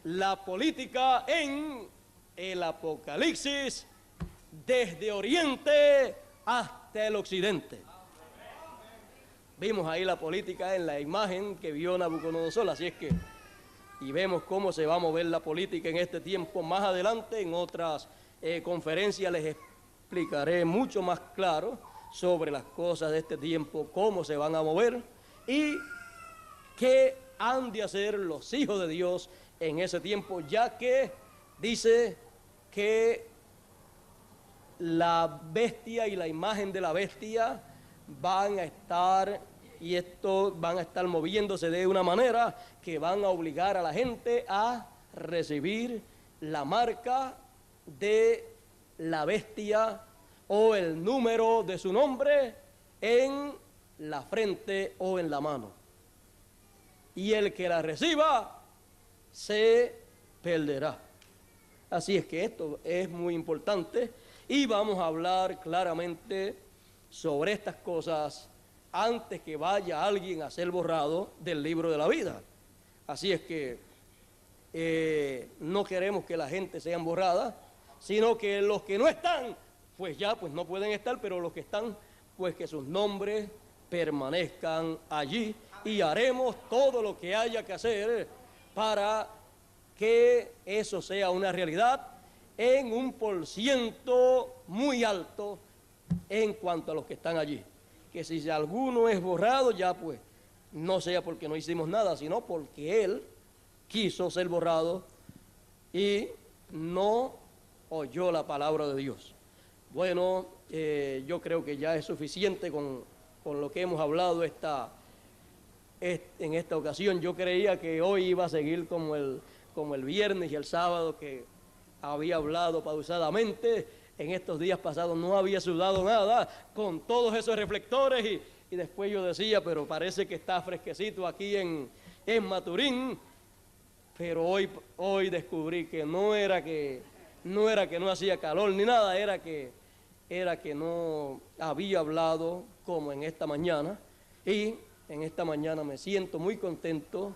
la política en el Apocalipsis desde Oriente hasta el Occidente. Vimos ahí la política en la imagen que vio Nabucodonosor, así es que, y vemos cómo se va a mover la política en este tiempo. Más adelante, en otras conferencias, les explicaré mucho más claro sobre las cosas de este tiempo, cómo se van a mover y qué han de hacer los hijos de Dios en ese tiempo, ya que dice que la bestia y la imagen de la bestia van a estar, y esto van a estar moviéndose de una manera que van a obligar a la gente a recibir la marca de la bestia o el número de su nombre en la frente o en la mano. Y el que la reciba se perderá. Así es que esto es muy importante y vamos a hablar claramente sobre estas cosas antes que vaya alguien a ser borrado del libro de la vida. Así es que no queremos que la gente sea borrada, sino que los que no están, pues ya pues no pueden estar, pero los que están, pues que sus nombres permanezcan allí y haremos todo lo que haya que hacer para que eso sea una realidad en un % muy alto en cuanto a los que están allí. Que si alguno es borrado, ya pues no sea porque no hicimos nada, sino porque él quiso ser borrado y no oyó la palabra de Dios. Bueno, yo creo que ya es suficiente con lo que hemos hablado en esta ocasión. Yo creía que hoy iba a seguir como el viernes y el sábado, que había hablado pausadamente. En estos días pasados no había sudado nada con todos esos reflectores y después yo decía, pero parece que está fresquecito aquí en Maturín. Pero hoy descubrí que no era que no hacía calor ni nada, era que no había hablado como en esta mañana. Y en esta mañana me siento muy contento,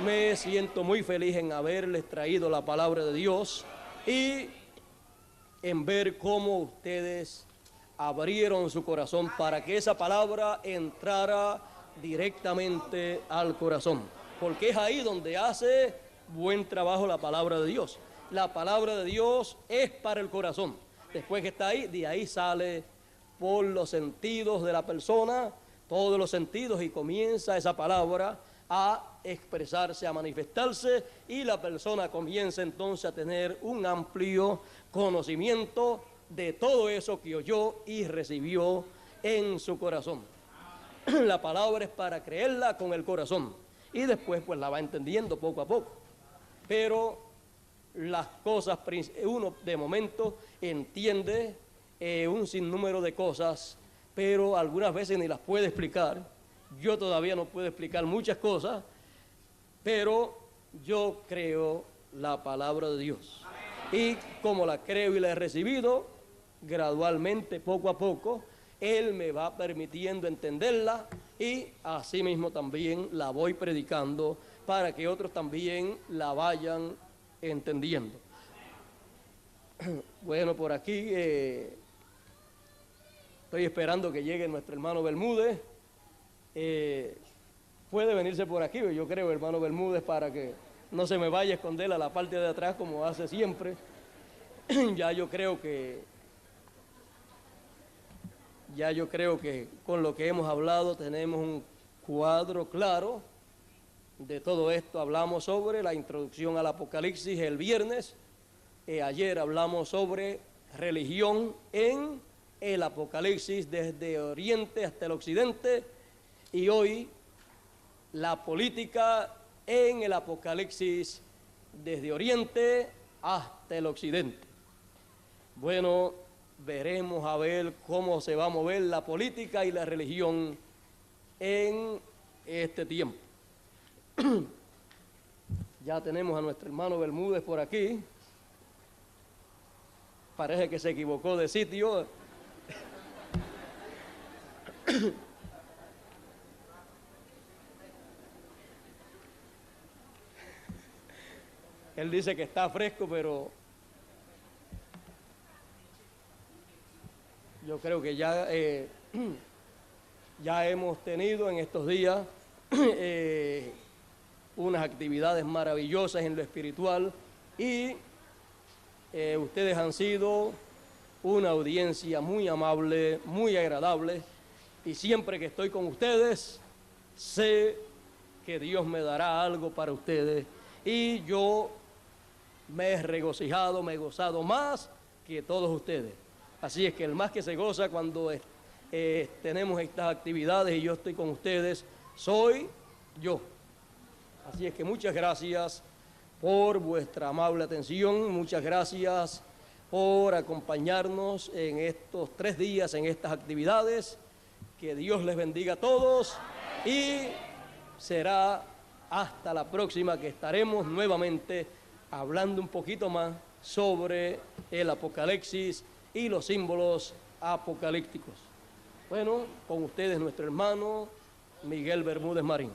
me siento muy feliz en haberles traído la palabra de Dios y en ver cómo ustedes abrieron su corazón para que esa palabra entrara directamente al corazón, porque es ahí donde hace buen trabajo la palabra de Dios. La palabra de Dios es para el corazón. Después que está ahí, de ahí sale por los sentidos de la persona, todos los sentidos, y comienza esa palabra a expresarse, a manifestarse, y la persona comienza entonces a tener un amplio conocimiento de todo eso que oyó y recibió en su corazón. La palabra es para creerla con el corazón y después pues la va entendiendo poco a poco. Pero las cosas, uno de momento entiende un sinnúmero de cosas, pero algunas veces ni las puede explicar. Yo todavía no puedo explicar muchas cosas, pero yo creo la palabra de Dios. Y como la creo y la he recibido, gradualmente, poco a poco, Él me va permitiendo entenderla y así mismo también la voy predicando para que otros también la vayan entendiendo. Bueno, por aquí estoy esperando que llegue nuestro hermano Bermúdez. Puede venirse por aquí, yo creo, hermano Bermúdez, para que no se me vaya a esconder a la parte de atrás como hace siempre. Ya yo creo que con lo que hemos hablado tenemos un cuadro claro de todo esto. Hablamos sobre la introducción al Apocalipsis el viernes. Ayer hablamos sobre religión en el Apocalipsis desde Oriente hasta el Occidente, y hoy la política en el Apocalipsis desde Oriente hasta el Occidente. Bueno, veremos a ver cómo se va a mover la política y la religión en este tiempo. Ya tenemos a nuestro hermano Bermúdez por aquí. Parece que se equivocó de sitio. Él dice que está fresco, pero yo creo que ya hemos tenido en estos días unas actividades maravillosas en lo espiritual, y ustedes han sido una audiencia muy amable, muy agradable, y siempre que estoy con ustedes sé que Dios me dará algo para ustedes, y yo me he regocijado, me he gozado más que todos ustedes. Así es que el más que se goza cuando tenemos estas actividades y yo estoy con ustedes, soy yo. Así es que muchas gracias por vuestra amable atención, muchas gracias por acompañarnos en estos 3 días, en estas actividades. Que Dios les bendiga a todos, y será hasta la próxima que estaremos nuevamente hablando un poquito más sobre el Apocalipsis y los símbolos apocalípticos. Bueno, con ustedes nuestro hermano Miguel Bermúdez Marín.